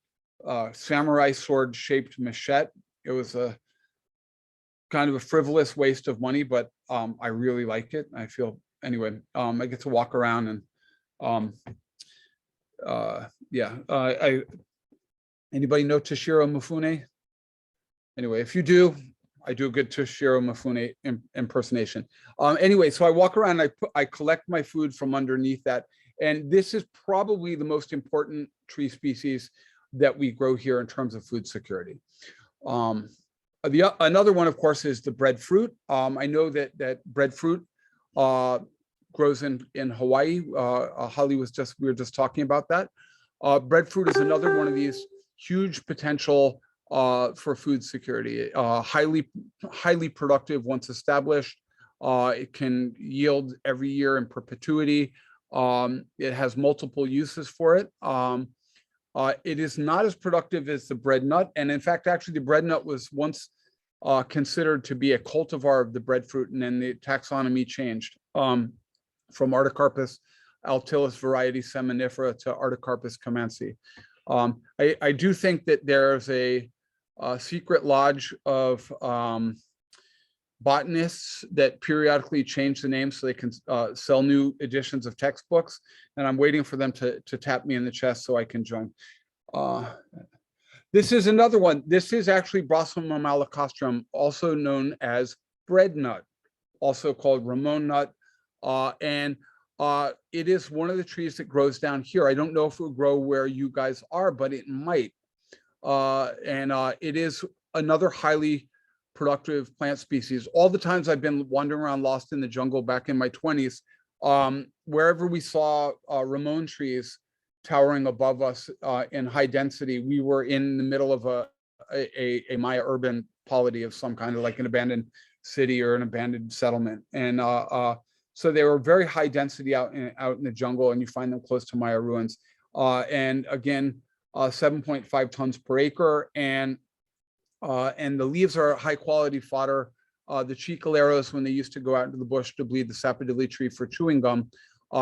samurai sword shaped machete. It was a kind of a frivolous waste of money, but I really like it. I feel, anyway, I get to walk around and yeah. Anybody know Toshiro Mifune? Anyway, if you do, I do a good Toshiro Mifune impersonation. Anyway, so I walk around and I collect my food from underneath that. And this is probably the most important tree species that we grow here in terms of food security. Another one, of course, is the breadfruit. I know that breadfruit grows in Hawaii. Holly we were just talking about that. Breadfruit is another one of these huge potential for food security. Highly productive once established. It can yield every year in perpetuity. It has multiple uses for it. It is not as productive as the bread nut, and in fact, actually, the bread nut was once considered to be a cultivar of the breadfruit, and then the taxonomy changed from Artocarpus altilis variety seminifera to Artocarpus camansi. I do think that there's a secret lodge of botanists that periodically change the name so they can sell new editions of textbooks, and I'm waiting for them to tap me in the chest so I can join. This is another one. This is actually Brossomum malacostrum, also known as bread nut, also called Ramon nut, and it is one of the trees that grows down here. I don't know if it will grow where you guys are, but it might. It is another highly productive plant species. All the times I've been wandering around lost in the jungle back in my 20s, wherever we saw Ramon trees towering above us in high density, we were in the middle of a Maya urban polity of some kind, of like an abandoned city or an abandoned settlement. And so they were very high density out in the jungle, and you find them close to Maya ruins. And again, 7.5 tons per acre, and the leaves are high quality fodder. The chicaleros, when they used to go out into the bush to bleed the sapodilli tree for chewing gum,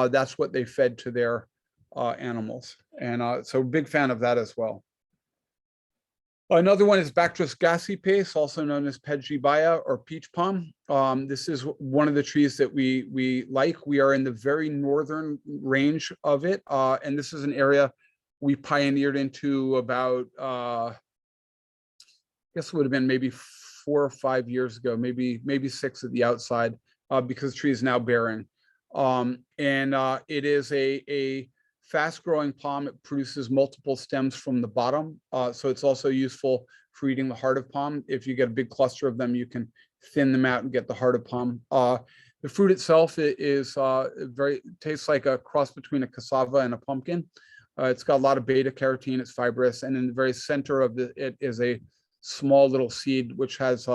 that's what they fed to their animals. And so big fan of that as well. Another one is Bactris gassipace, also known as Pedgibaya or peach palm. This is one of the trees that we like. We are in the very northern range of it, and this is an area we pioneered into about, I guess it would have been maybe 4 or 5 years ago, maybe 6 at the outside, because the tree is now bearing. It is a fast-growing palm. It produces multiple stems from the bottom, so it's also useful for eating the heart of palm. If you get a big cluster of them, you can thin them out and get the heart of palm. The fruit itself is tastes like a cross between a cassava and a pumpkin. It's got a lot of beta carotene. It's fibrous, and in the very center of it is a small little seed which has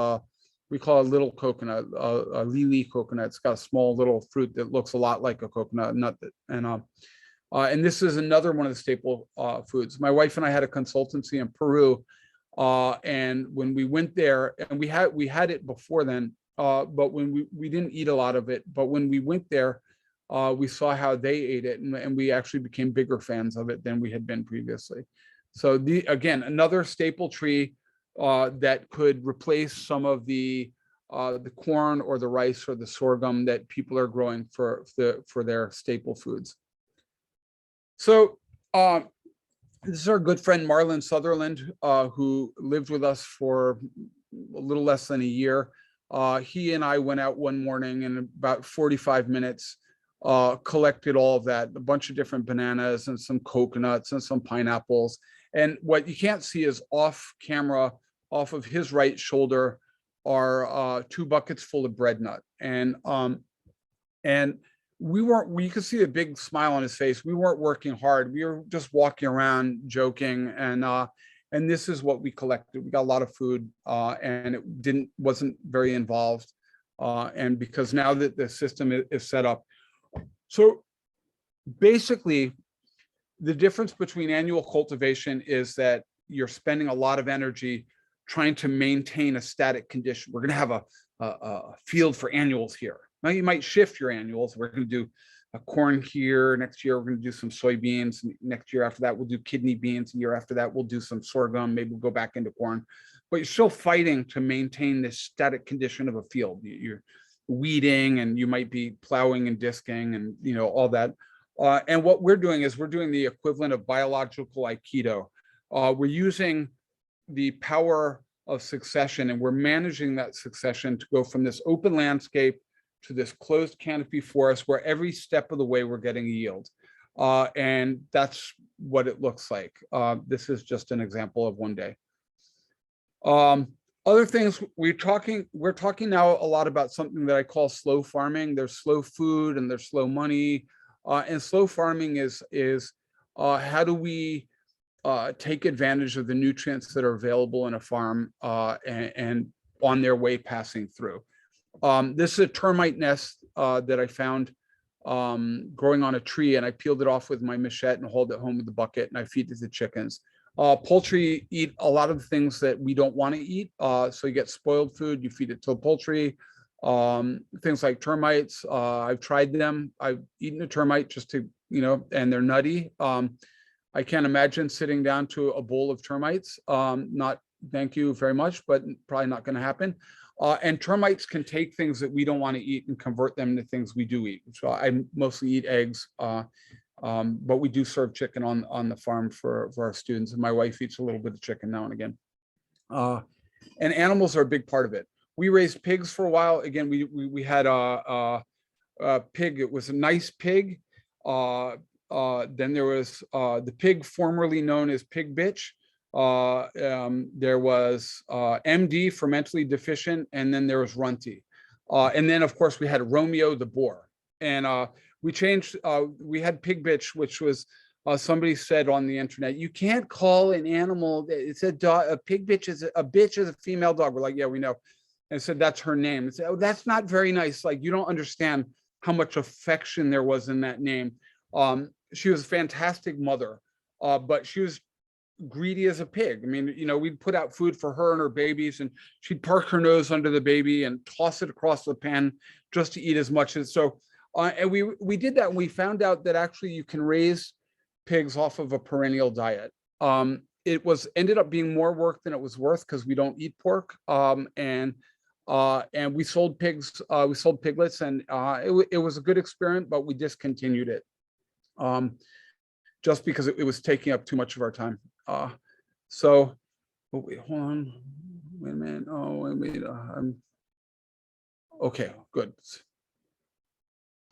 we call a little coconut, a lili coconut. It's got a small little fruit that looks a lot like a coconut nut, and this is another one of the staple foods. My wife and I had a consultancy in Peru, and when we went there, and we had it before then, but when we didn't eat a lot of it. But when we went there, we saw how they ate it, and we actually became bigger fans of it than we had been previously. So again, another staple tree that could replace some of the corn or the rice or the sorghum that people are growing for their staple foods. So this is our good friend Marlon Sutherland, who lived with us for a little less than a year. He and I went out one morning and in about 45 minutes collected all of that, a bunch of different bananas and some coconuts and some pineapples. And what you can't see is off camera, off of his right shoulder, are 2 buckets full of bread nut. And we could see a big smile on his face. We weren't working hard. We were just walking around joking, and this is what we collected. We got a lot of food, and it wasn't very involved. And because now that the system is set up. So basically, the difference between annual cultivation is that you're spending a lot of energy trying to maintain a static condition. We're going to have a field for annuals here. Now you might shift your annuals. We're going to do a corn here. Next year, we're going to do some soybeans. Next year after that, we'll do kidney beans. The year after that, we'll do some sorghum. Maybe we'll go back into corn. But you're still fighting to maintain this static condition of a field. You're weeding, and you might be plowing and disking, and all that. And what we're doing is we're doing the equivalent of biological Aikido. We're using the power of succession, and we're managing that succession to go from this open landscape to this closed canopy forest where every step of the way we're getting a yield. And that's what it looks like. This is just an example of one day. Other things, we're talking now a lot about something that I call slow farming. There's slow food and there's slow money. And slow farming is how do we take advantage of the nutrients that are available in a farm and on their way passing through. This is a termite nest that I found growing on a tree, and I peeled it off with my machete and hauled it home with the bucket, and I feed it to the chickens. Poultry eat a lot of the things that we don't want to eat. So you get spoiled food, you feed it to the poultry. Things like termites, I've tried them. I've eaten a termite just to, and they're nutty. I can't imagine sitting down to a bowl of termites. Not, thank you very much, but probably not going to happen. And termites can take things that we don't want to eat and convert them into things we do eat. So I mostly eat eggs, but we do serve chicken on the farm for our students. And my wife eats a little bit of chicken now and again. And animals are a big part of it. We raised pigs for a while. Again, we had a pig. It was a nice pig. Then there was the pig formerly known as Pig Bitch. There was MD for mentally deficient, and then there was Runty. And then, of course, we had Romeo the boar. And we changed, we had Pig Bitch, which was somebody said on the internet, you can't call an animal, it's a dog, a pig bitch is a female dog. We're like, yeah, we know. And said, that's her name. And said, oh, that's not very nice. Like, you don't understand how much affection there was in that name. She was a fantastic mother, but she was greedy as a pig. I mean, we'd put out food for her and her babies, and she'd park her nose under the baby and toss it across the pen just to eat as much as so. And we did that, and we found out that actually you can raise pigs off of a perennial diet. It ended up being more work than it was worth because we don't eat pork. And we sold pigs, we sold piglets, and it was a good experiment, but we discontinued it just because it was taking up too much of our time. So, oh, wait, hold on, wait a minute. Oh, wait, okay, good.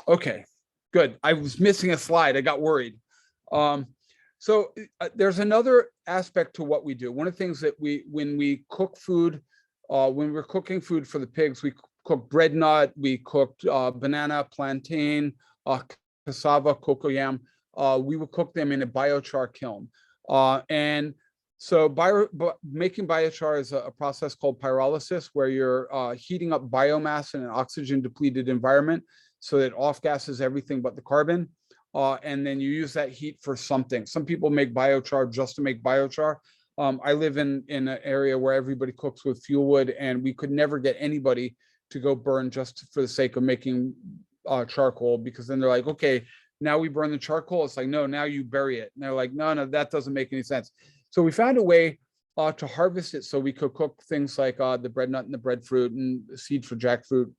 Okay, good. I was missing a slide. I got worried. So there's another aspect to what we do. One of the things that when we cook food, when we're cooking food for the pigs, we cooked bread nut, we cooked banana, plantain, cassava, cocoyam. We would cook them in a biochar kiln. And so making biochar is a process called pyrolysis, where you're heating up biomass in an oxygen depleted environment so that it off gases everything but the carbon. And then you use that heat for something. Some people make biochar just to make biochar. I live in an area where everybody cooks with fuel wood, and we could never get anybody to go burn just for the sake of making charcoal, because then they're like, okay, now we burn the charcoal. It's like, no, now you bury it. And they're like, no, that doesn't make any sense. So we found a way to harvest it so we could cook things like the bread nut and the breadfruit and seed for jackfruit,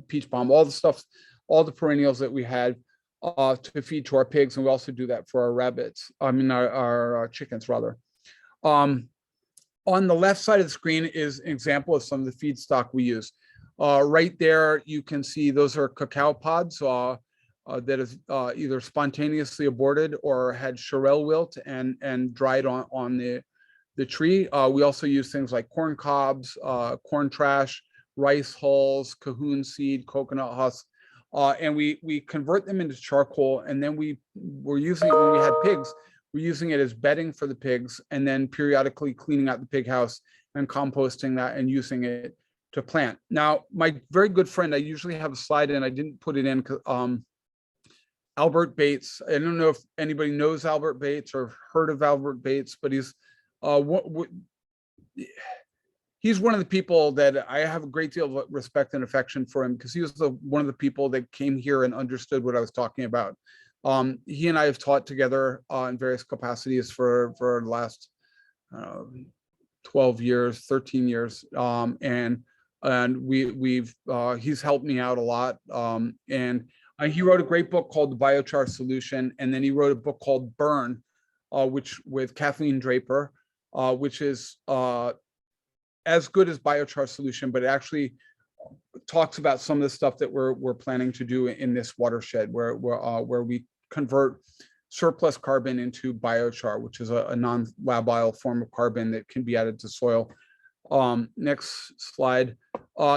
peach balm, all the stuff, all the perennials that we had to feed to our pigs. And we also do that for our rabbits, our chickens rather. On the left side of the screen is an example of some of the feedstock we use. Right there, you can see those are cacao pods that is either spontaneously aborted or had Shirel wilt and dried on the tree. We also use things like corn cobs, corn trash, rice hulls, cahoon seed, coconut husk, and we convert them into charcoal. And then we're using it when we had pigs. We're using it as bedding for the pigs, and then periodically cleaning out the pig house and composting that and using it to plant. Now, my very good friend, I usually have a slide and I didn't put it in, Albert Bates. I don't know if anybody knows Albert Bates or heard of Albert Bates, but he's one of the people that I have a great deal of respect and affection for him, because he was one of the people that came here and understood what I was talking about. He and I have taught together in various capacities for the last 12 years, 13 years. And he's helped me out a lot. He wrote a great book called The Biochar Solution. And then he wrote a book called Burn, with Kathleen Draper, which is as good as Biochar Solution, but it actually talks about some of the stuff that we're planning to do in this watershed, where we convert surplus carbon into biochar, which is a non-labile form of carbon that can be added to soil. Next slide.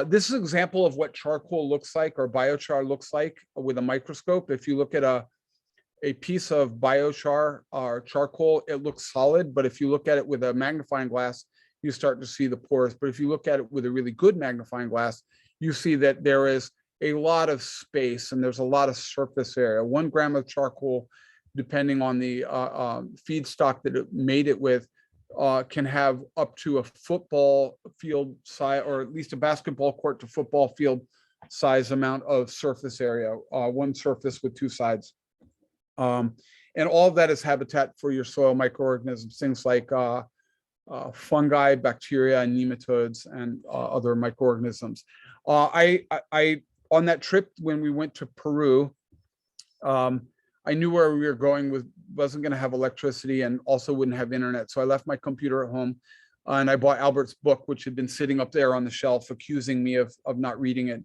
This is an example of what charcoal looks like, or biochar looks like, with a microscope. If you look at a piece of biochar or charcoal, it looks solid, but if you look at it with a magnifying glass, you start to see the pores. But if you look at it with a really good magnifying glass, you see that there is a lot of space and there's a lot of surface area. 1 gram of charcoal, depending on the feedstock that it made it with, can have up to a football field size, or at least a basketball court to football field size amount of surface area, 1 surface with 2 sides. And all of that is habitat for your soil microorganisms, things like fungi, bacteria, and nematodes, and other microorganisms. On that trip when we went to Peru, I knew where we were going wasn't going to have electricity and also wouldn't have internet. So I left my computer at home and I bought Albert's book, which had been sitting up there on the shelf, accusing me of not reading it.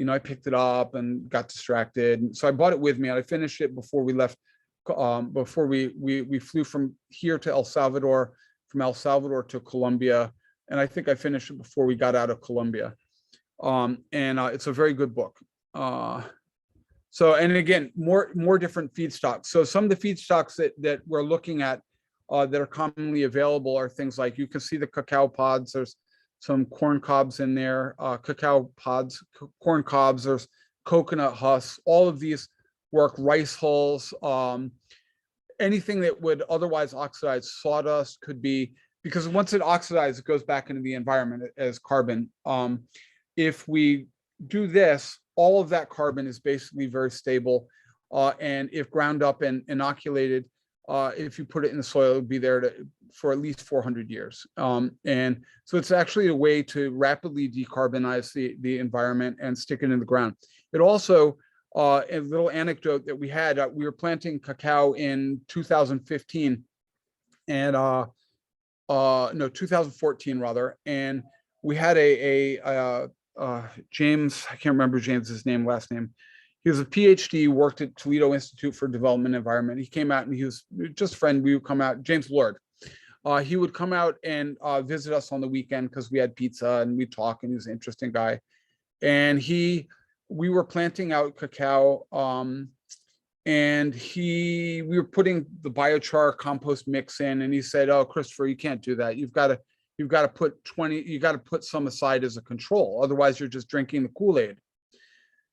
I picked it up and got distracted. So I bought it with me and I finished it before we left, before we flew from here to El Salvador, from El Salvador to Colombia. And I think I finished it before we got out of Colombia. It's a very good book. And again, more different feedstocks. So some of the feedstocks that we're looking at that are commonly available are things like, you can see the cacao pods. There's some corn cobs in there, cacao pods, corn cobs. There's coconut husks. All of these work. Rice hulls, anything that would otherwise oxidize. Sawdust could be, because once it oxidizes, it goes back into the environment as carbon. If we do this, all of that carbon is basically very stable. And if ground up and inoculated, if you put it in the soil, it would be there for at least 400 years. And so it's actually a way to rapidly decarbonize the environment and stick it in the ground. It also, a little anecdote that we had, we were planting cacao in 2015 and no, 2014 rather. And we had James, I can't remember James's last name. He was a PhD, worked at Toledo Institute for Development and Environment. He came out and he was just a friend. We would come out, James Lord. He would come out and visit us on the weekend because we had pizza and we'd talk, and he was an interesting guy. And we were planting out cacao, and we were putting the biochar compost mix in, and he said, "Oh, Christopher, you can't do that. You've got to put some aside as a control. Otherwise, you're just drinking the Kool-Aid."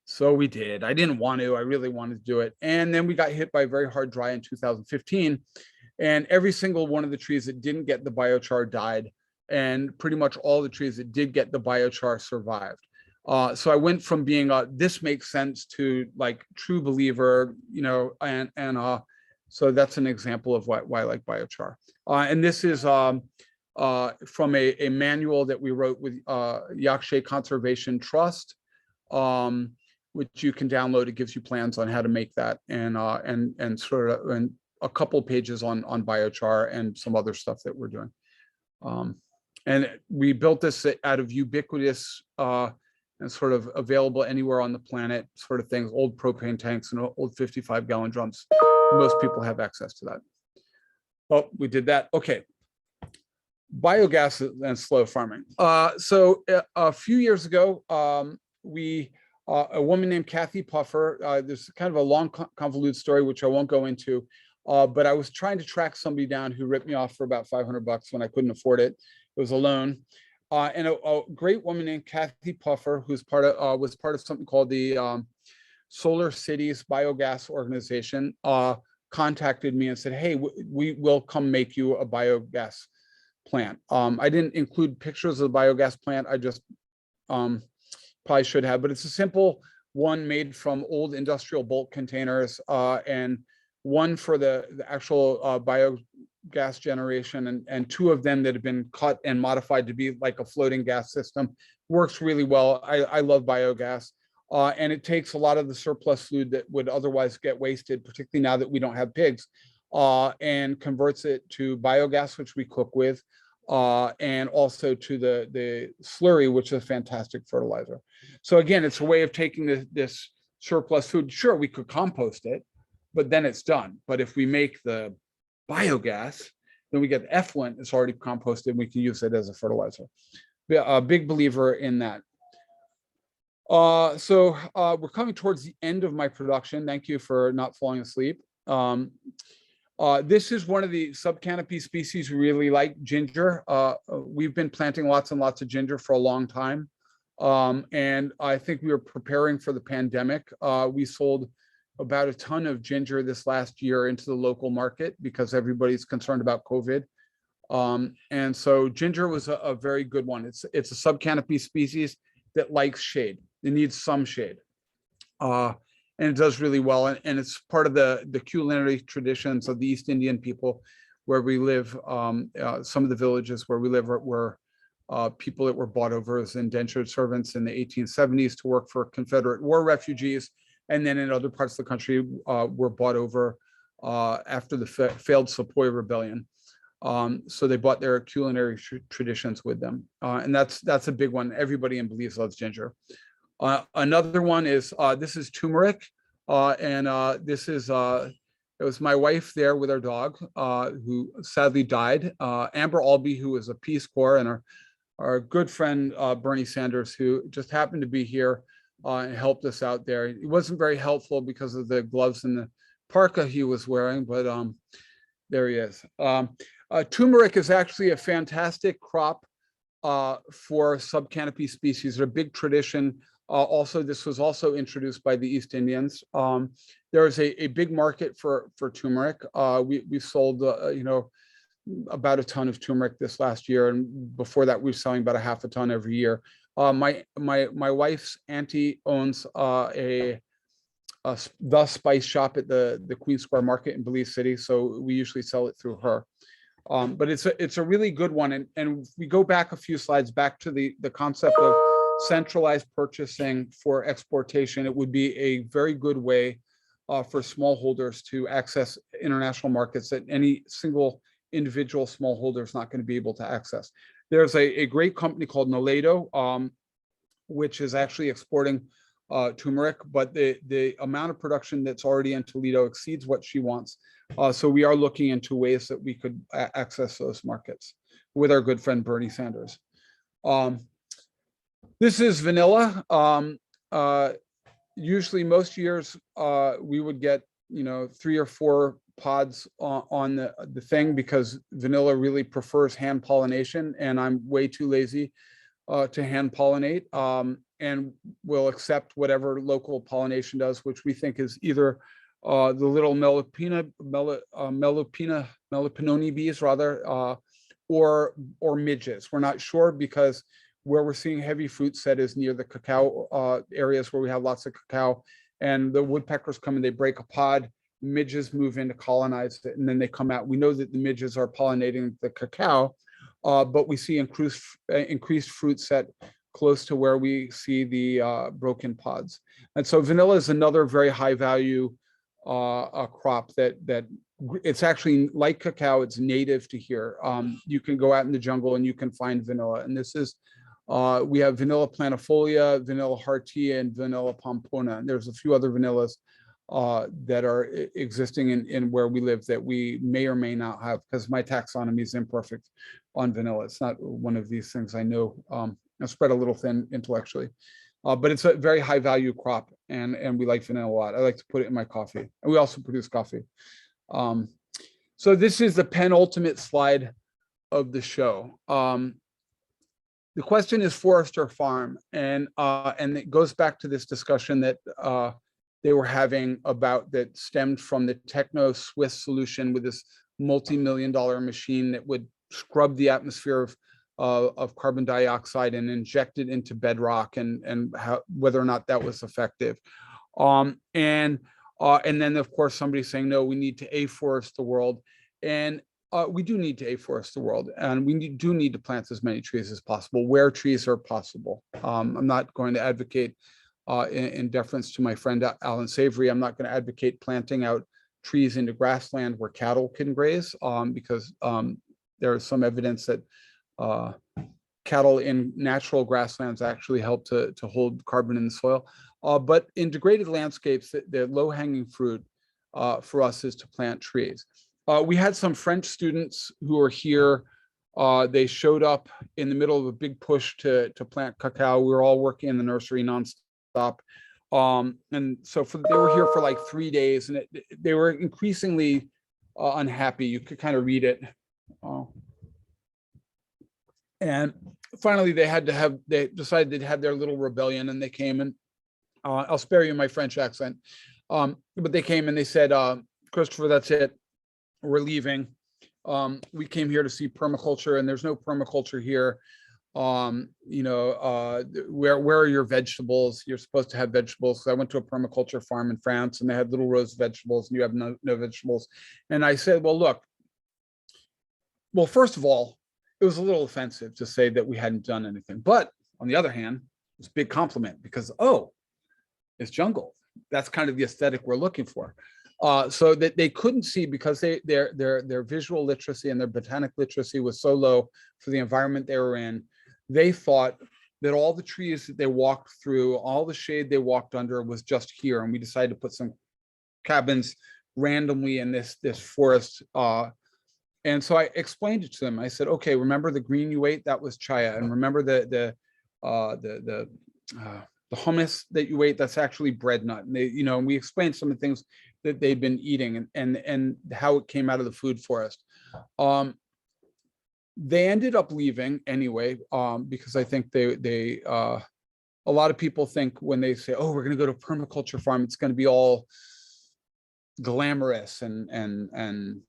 So we did. I didn't want to. I really wanted to do it. And then we got hit by a very hard dry in 2015. And every single one of the trees that didn't get the biochar died. And pretty much all the trees that did get the biochar survived. So I went from being this makes sense to like true believer, and so that's an example of why I like biochar. And this is from a manual that we wrote with Yakshay Conservation Trust, which you can download. It gives you plans on how to make that, and a couple pages on biochar and some other stuff that we're doing. And we built this out of ubiquitous and sort of available anywhere on the planet sort of things, old propane tanks and old 55-gallon drums. Most people have access to that. Oh, we did that. Okay. Biogas and slow farming. So a few years ago, a woman named Kathy Puffer, there's kind of a long convoluted story, which I won't go into, but I was trying to track somebody down who ripped me off for about $500 when I couldn't afford it. It was a loan. And a great woman named Kathy Puffer, who's was part of something called the Solar Cities Biogas Organization, contacted me and said, "Hey, we will come make you a biogas plant." I didn't include pictures of the biogas plant. I just probably should have, but it's a simple one made from old industrial bulk containers, and one for the actual biogas generation, and two of them that have been cut and modified to be like a floating gas system. Works really well. I love biogas. And it takes a lot of the surplus food that would otherwise get wasted, particularly now that we don't have pigs, and converts it to biogas, which we cook with, and also to the slurry, which is a fantastic fertilizer. So again, it's a way of taking this surplus food. Sure, we could compost it, but then it's done. But if we make the biogas, then we get the effluent. It's already composted, and we can use it as a fertilizer. A big believer in that. So we're coming towards the end of my production. Thank you for not falling asleep. This is one of the subcanopy species we really like, ginger. We've been planting lots and lots of ginger for a long time. And I think we were preparing for the pandemic. We sold about a ton of ginger this last year into the local market because everybody's concerned about COVID. And so ginger was a very good one. It's a subcanopy species that likes shade. It needs some shade. And it does really well. And it's part of the culinary traditions of the East Indian people where we live. Some of the villages where we live were people that were bought over as indentured servants in the 1870s to work for Confederate war refugees. And then in other parts of the country were bought over after the failed Sepoy Rebellion. So they brought their culinary traditions with them. And that's a big one. Everybody in Belize loves ginger. Another one is, this is turmeric. This is, it was my wife there with our dog, who sadly died. Amber Albee, who was a Peace Corps, and our good friend, Bernie Sanders, who just happened to be here and helped us out there. It wasn't very helpful because of the gloves and the parka he was wearing, but there he is. Turmeric is actually a fantastic crop for subcanopy species. They're a big tradition. Also, this was also introduced by the East Indians. There is a big market for turmeric. We sold, about a ton of turmeric this last year, and before that, we were selling about a half a ton every year. My wife's auntie owns the spice shop at the Queen Square Market in Belize City, so we usually sell it through her. But it's a really good one, and if we go back a few slides back to the concept of centralized purchasing for exportation, it would be a very good way for smallholders to access international markets that any single individual smallholder is not going to be able to access. There's a great company called Naledo, which is actually exporting turmeric, but the amount of production that's already in Toledo exceeds what she wants. So we are looking into ways that we could access those markets with our good friend Bernie Sanders. This is vanilla. Usually most years we would get, 3 or 4 pods on the thing, because vanilla really prefers hand pollination, and I'm way too lazy to hand pollinate, and will accept whatever local pollination does, which we think is either the little melipinoni bees rather, or midges. We're not sure, because where we're seeing heavy fruit set is near the cacao areas where we have lots of cacao, and the woodpeckers come and they break a pod, midges move in to colonize it, and then they come out. We know that the midges are pollinating the cacao, but we see increased fruit set close to where we see the broken pods. And so vanilla is another very high value crop that it's actually like cacao. It's native to here. You can go out in the jungle and you can find vanilla. And this is, we have vanilla planifolia, vanilla hartia, and vanilla pompona. And there's a few other vanillas that are existing in where we live that we may or may not have, because my taxonomy is imperfect on vanilla. It's not one of these things I know. I spread a little thin intellectually, but it's a very high value crop, and we like vanilla a lot. I like to put it in my coffee, and we also produce coffee. So this is the penultimate slide of the show. The question is forest or farm, and it goes back to this discussion that they were having about, that stemmed from the techno Swiss solution with this multi-million-dollar machine that would scrub the atmosphere of carbon dioxide and inject it into bedrock, and whether or not that was effective. And then of course somebody saying, no, we need to afforest the world. And we do need to afforest the world, and we do need to plant as many trees as possible where trees are possible. I'm not going to advocate, in deference to my friend Alan Savory, I'm not going to advocate planting out trees into grassland where cattle can graze, because there is some evidence that cattle in natural grasslands actually help to hold carbon in the soil. But in degraded landscapes, the low-hanging fruit for us is to plant trees. We had some French students who are here. They showed up in the middle of a big push to plant cacao. We were all working in the nursery nonstop. And so they were here for like 3 days, and they were increasingly unhappy. You could kind of read it. And finally, they decided they'd have their little rebellion, and they came, and I'll spare you my French accent. But they came and they said, Christopher, that's it. We're leaving. We came here to see permaculture, and there's no permaculture here. Where are your vegetables? You're supposed to have vegetables. So I went to a permaculture farm in France, and they had little rows of vegetables, and you have no vegetables. And I said, well, look, first of all, it was a little offensive to say that we hadn't done anything. But on the other hand, it's a big compliment, because, oh, it's jungle. That's kind of the aesthetic we're looking for. So that they couldn't see, because their visual literacy and their botanic literacy was so low for the environment they were in. They thought that all the trees that they walked through, all the shade they walked under was just here. And we decided to put some cabins randomly in this forest. And so I explained it to them. I said, okay, remember the green you ate? That was chaya. And remember the hummus that you ate? That's actually bread nut. And and we explained some of the things that they'd been eating, and how it came out of the food forest. They ended up leaving anyway, because I think a lot of people think when they say, oh, we're going to go to a permaculture farm, it's going to be all glamorous and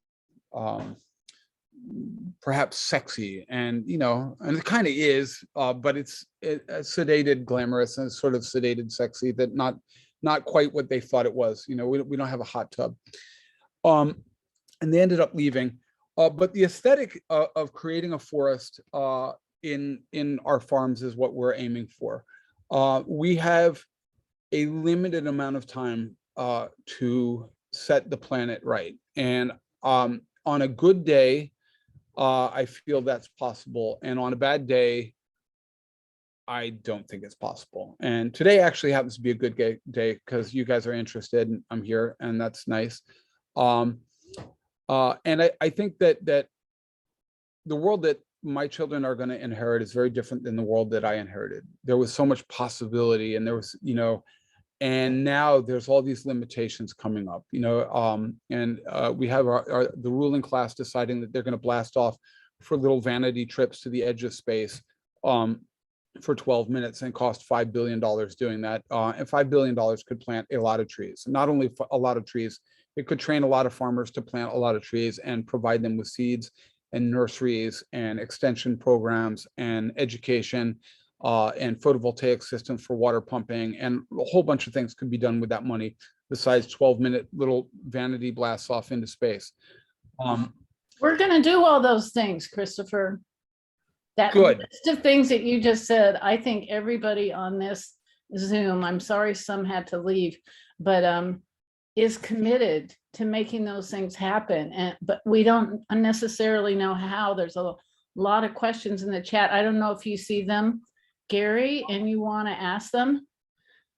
perhaps sexy, and and it kind of is, but it's sedated glamorous and sort of sedated sexy, that not quite what they thought it was. We don't have a hot tub. And they ended up leaving. But the aesthetic of creating a forest in our farms is what we're aiming for. We have a limited amount of time to set the planet right. And on a good day, I feel that's possible. And on a bad day, I don't think it's possible. And today actually happens to be a good day, because you guys are interested, and I'm here, and that's nice. And I think that the world that my children are going to inherit is very different than the world that I inherited. There was so much possibility, and there was, and now there's all these limitations coming up, and we have the ruling class deciding that they're going to blast off for little vanity trips to the edge of space for 12 minutes and cost $5 billion doing that. And $5 billion could plant a lot of trees. Not only a lot of trees, it could train a lot of farmers to plant a lot of trees and provide them with seeds and nurseries and extension programs and education and photovoltaic systems for water pumping, and a whole bunch of things could be done with that money besides 12-minute little vanity blasts off into space. We're gonna do all those things, Christopher. That Good. list of things that you just said, I think everybody on this Zoom, I'm sorry some had to leave, but is committed to making those things happen. But we don't necessarily know how. There's a lot of questions in the chat. I don't know if you see them, Gary, and you want to ask them,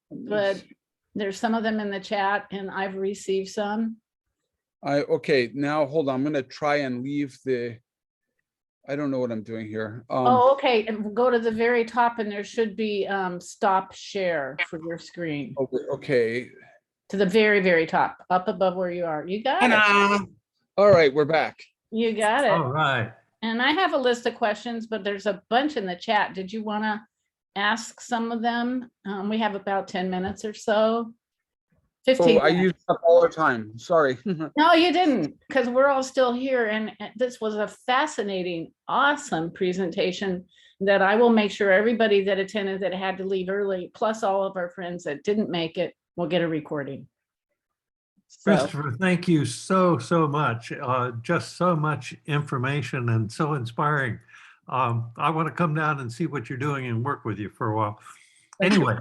but there's some of them in the chat and I've received some. Okay, now hold on. I'm going to try and leave I don't know what I'm doing here. Oh, okay. And we'll go to the very top and there should be stop share for your screen. Okay. To the very, very top, up above where you are. You got it. All right, we're back. You got it. All right. And I have a list of questions, but there's a bunch in the chat. Did you want to ask some of them? We have about 10 minutes or so. 15 Oh, I minutes. used up all the time. Sorry. No, you didn't, because we're all still here. And this was a fascinating, awesome presentation that I will make sure everybody that attended that had to leave early, plus all of our friends that didn't make it, will get a recording. So, Christopher, thank you so much. Just so much information and so inspiring. I want to come down and see what you're doing and work with you for a while. Anyway,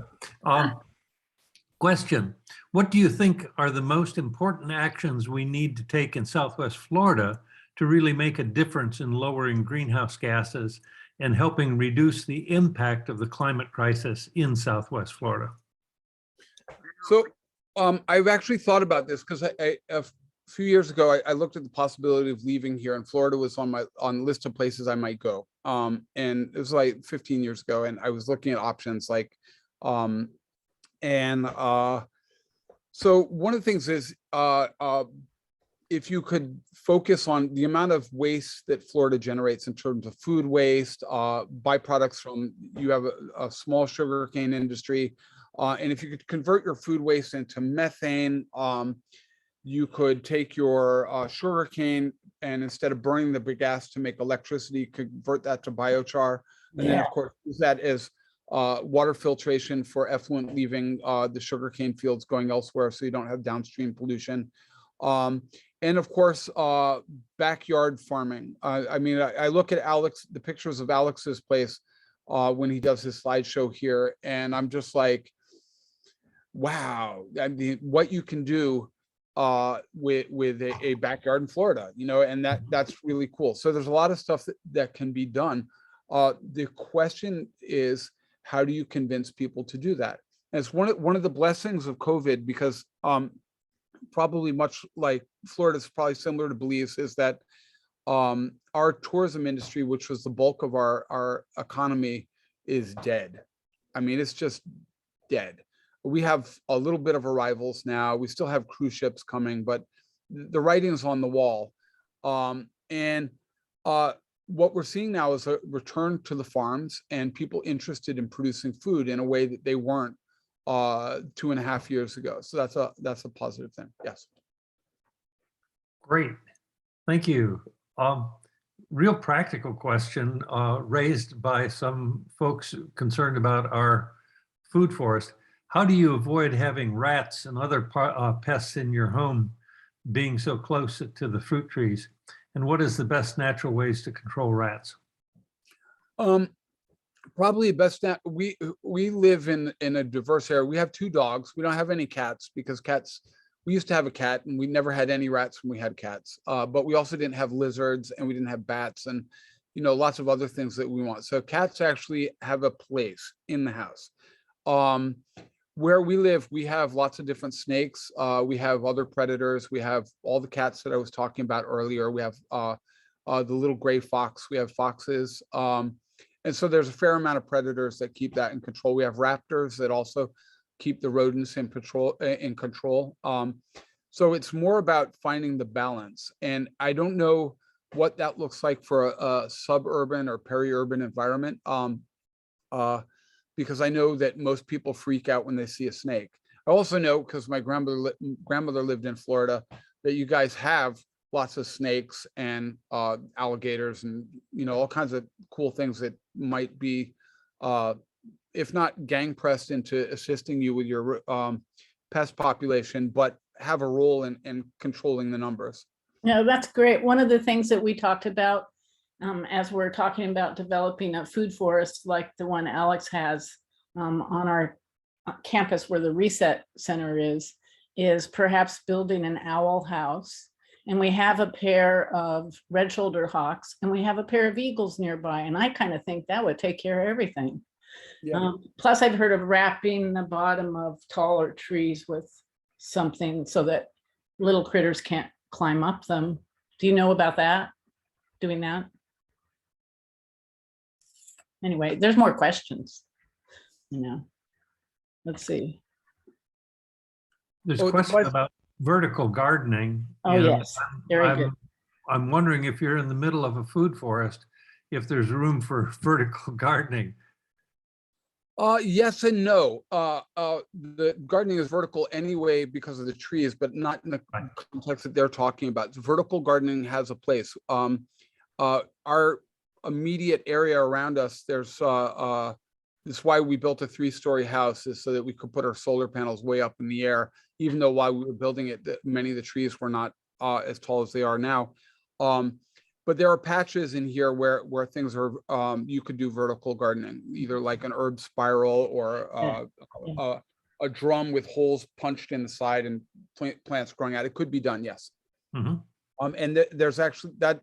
question. What do you think are the most important actions we need to take in Southwest Florida to really make a difference in lowering greenhouse gases and helping reduce the impact of the climate crisis in Southwest Florida? So I've actually thought about this because a few years ago, I looked at the possibility of leaving here, and Florida was on the list of places I might go. And it was like 15 years ago, and I was looking at options like, so one of the things is if you could focus on the amount of waste that Florida generates in terms of food waste, byproducts from, you have a small sugarcane industry, and if you could convert your food waste into methane, you could take your sugarcane and instead of burning the bagasse to make electricity, convert that to biochar, and then of course use that as water filtration for effluent leaving the sugarcane fields going elsewhere, so you don't have downstream pollution. And of course, backyard farming. I mean, I look at the pictures of Alex's place when he does his slideshow here, and I'm just like, wow, I mean, what you can do with a backyard in Florida, and that's really cool. So there's a lot of stuff that can be done. The question is, how do you convince people to do that? And it's one of the blessings of COVID, because probably much like Florida's probably similar to Belize, is that our tourism industry, which was the bulk of our economy, is dead. I mean, it's just dead. We have a little bit of arrivals now. We still have cruise ships coming, but the writing's on the wall. What we're seeing now is a return to the farms and people interested in producing food in a way that they weren't 2.5 years ago. So that's a positive thing. Yes. Great. Thank you. Real practical question raised by some folks concerned about our food forest. How do you avoid having rats and other pests in your home being so close to the fruit trees? And what is the best natural ways to control rats? Probably best that we live in a diverse area. We have 2 dogs. We don't have any cats because we used to have a cat and we never had any rats when we had cats. But we also didn't have lizards and we didn't have bats and lots of other things that we want. So cats actually have a place in the house. Where we live, we have lots of different snakes. We have other predators. We have all the cats that I was talking about earlier. We have the little gray fox. We have foxes. And so there's a fair amount of predators that keep that in control. We have raptors that also keep the rodents in control. So it's more about finding the balance. And I don't know what that looks like for a suburban or peri-urban environment. Because I know that most people freak out when they see a snake. I also know, because my grandmother lived in Florida, that you guys have lots of snakes and alligators and, you know, all kinds of cool things that might be, if not gang pressed into assisting you with your pest population, but have a role in controlling the numbers. No, that's great. One of the things that we talked about as we're talking about developing a food forest like the one Alex has on our campus where the Reset Center is perhaps building an owl house. And we have a pair of red-shouldered hawks and we have a pair of eagles nearby. And I kind of think that would take care of everything. Yeah. Plus I've heard of wrapping the bottom of taller trees with something so that little critters can't climb up them. Do you know about that? Doing that? Anyway, there's more questions, you know. Let's see. There's Oh, a the question question- about vertical gardening. Oh, and yes, very good. I'm wondering if you're in the middle of a food forest, if there's room for vertical gardening. Yes and no. The gardening is vertical anyway because of the trees, but not in the Right. context that they're talking about. Vertical gardening has a place. Our immediate area around us, there's this is why we built a 3-story house, is so that we could put our solar panels way up in the air, even though while we were building it, many of the trees were not as tall as they are now. But there are patches in here where things are, you could do vertical gardening, either like an herb spiral or a drum with holes punched in the side and plants growing out. It could be done, yes. Mhm. And there's actually that,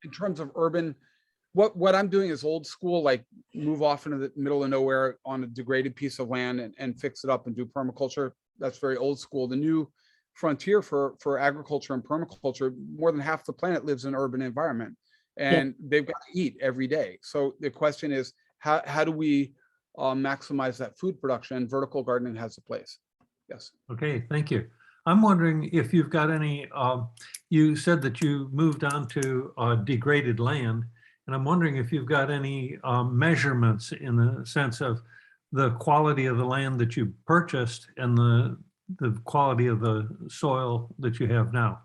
in terms of urban, what I'm doing is old school, like move off into the middle of nowhere on a degraded piece of land and fix it up and do permaculture. That's very old school. The new frontier for agriculture and permaculture, more than half the planet lives in an urban environment, and they've got to eat every day. So the question is, how do we maximize that food production? Vertical gardening has a place. Yes. Okay, thank you. I'm wondering if you've got any, you said that you moved on to degraded land, and I'm wondering if you've got any measurements in the sense of the quality of the land that you purchased and the quality of the soil that you have now.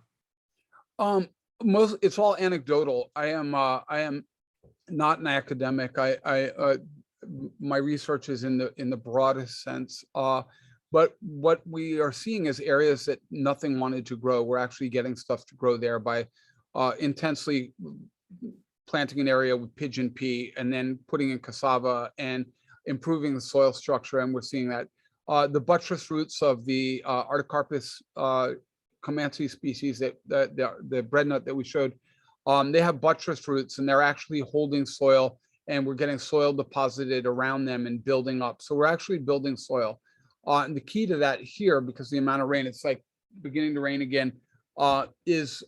It's all anecdotal. I am not an academic. My research is in the broadest sense. But what we are seeing is areas that nothing wanted to grow. We're actually getting stuff to grow there by intensely planting an area with pigeon pea and then putting in cassava and improving the soil structure. And we're seeing that the buttress roots of the Artocarpus comanche species, that the breadnut that we showed, they have buttress roots and they're actually holding soil, and we're getting soil deposited around them and building up. So we're actually building soil. And the key to that here, because the amount of rain, it's like beginning to rain again, is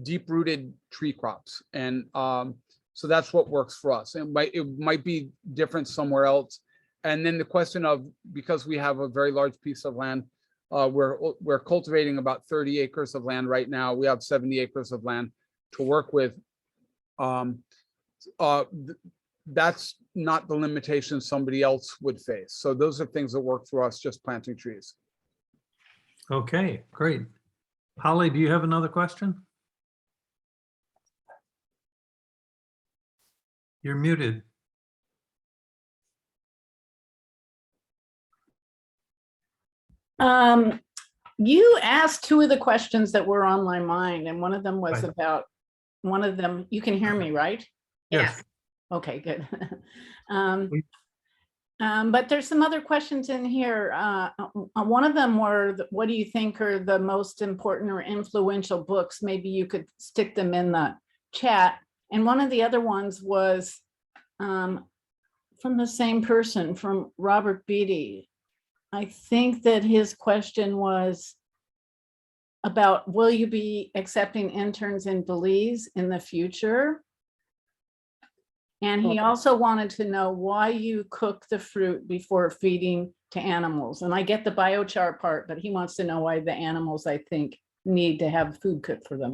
deep-rooted tree crops. And so that's what works for us. And it might be different somewhere else. And then the question of, because we have a very large piece of land, we're cultivating about 30 acres of land right now. We have 70 acres of land to work with. That's not the limitation somebody else would face. So those are things that work for us, just planting trees. Okay, great. Holly, do you have another question? You're muted. You asked 2 of the questions that were on my mind, and one of them was Right. about, you can hear me, right? Yes. Okay, good. But there's some other questions in here. One of them were, what do you think are the most important or influential books? Maybe you could stick them in the chat. And one of the other ones was from the same person, from Robert Beatty. I think that his question was, about will you be accepting interns in Belize in the future? And he also wanted to know why you cook the fruit before feeding to animals. And I get the biochar part, but he wants to know why the animals, I think, need to have food cooked for them.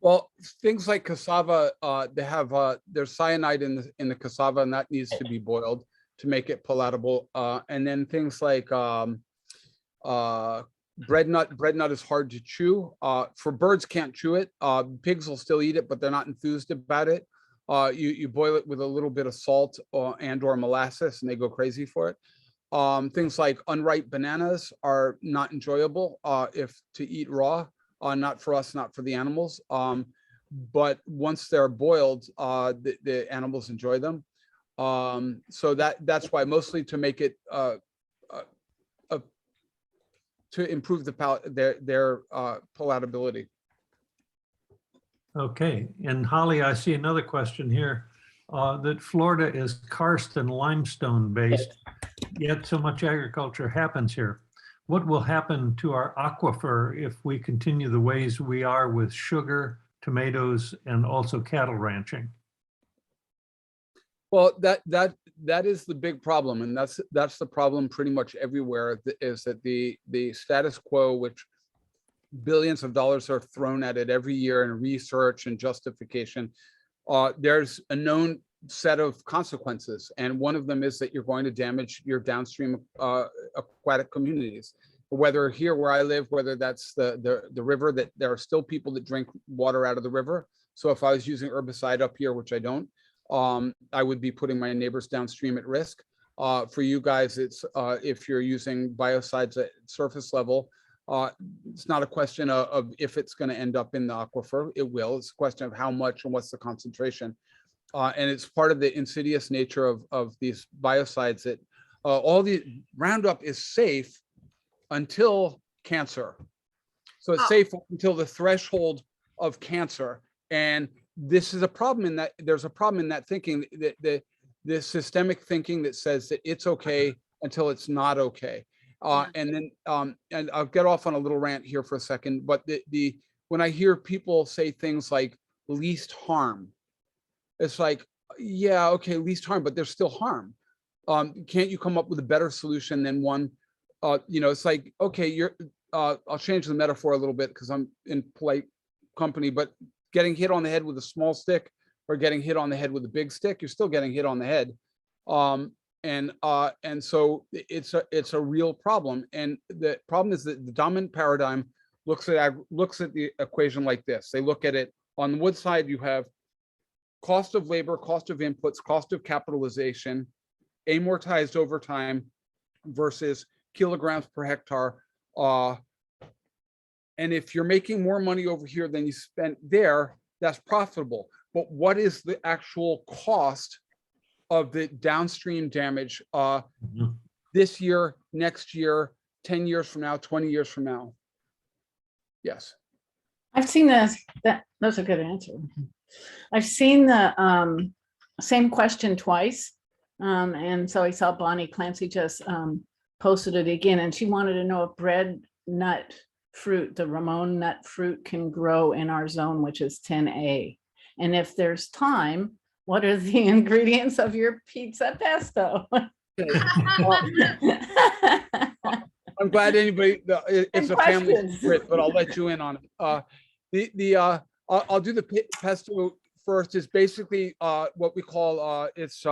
Well, things like cassava, they have there's cyanide in the cassava, and that needs to be boiled to make it palatable. And then things like bread nut is hard to chew. For birds, can't chew it. Pigs will still eat it, but they're not enthused about it. You boil it with a little bit of salt and or molasses, and they go crazy for it. Things like unripe bananas are not enjoyable if to eat raw. Not for us, not for the animals. But once they're boiled, the animals enjoy them. So that's why, mostly to make it to improve their palatability. Okay, and Holly, I see another question here, that Florida is karst and limestone based, yet so much agriculture happens here. What will happen to our aquifer if we continue the ways we are with sugar, tomatoes, and also cattle ranching? Well, that is the big problem, and that's the problem pretty much everywhere, is that the status quo, which billions of dollars are thrown at it every year in research and justification, there's a known set of consequences, and one of them is that you're going to damage your downstream aquatic communities. Whether here where I live, whether that's the river, that there are still people that drink water out of the river. So if I was using herbicide up here, which I don't, I would be putting my neighbors downstream at risk. For you guys, it's if you're using biocides at surface level, it's not a question of if it's going to end up in the aquifer. It will. It's a question of how much and what's the concentration. And it's part of the insidious nature of these biocides that all the Roundup is safe until cancer. So it's safe until the threshold of cancer. And this is a problem in that there's a problem in that thinking, that the systemic thinking that says that it's okay until it's not okay. And then and I'll get off on a little rant here for a second, but when I hear people say things like least harm, it's like, yeah, okay, least harm, but there's still harm. Can't you come up with a better solution than one? It's like, okay, I'll change the metaphor a little bit because I'm in polite company, but getting hit on the head with a small stick or getting hit on the head with a big stick, you're still getting hit on the head. And so it's a real problem. And the problem is that the dominant paradigm looks at the equation like this. They look at it on the wood side. You have cost of labor, cost of inputs, cost of capitalization, amortized over time versus kilograms per hectare. And if you're making more money over here than you spent there, that's profitable. But what is the actual cost of the downstream damage this year, next year, 10 years from now, 20 years from now? Yes. I've seen this. That's a good answer. I've seen the same question twice. And so I saw Bonnie Clancy just posted it again, and she wanted to know if bread nut fruit, the Ramon nut fruit, can grow in our zone, which is 10A. And if there's time, what are the ingredients of your pizza pesto? I'm glad anybody, it's a family questions. secret, but I'll let you in on it. I'll do the pesto first. Is basically what we call it's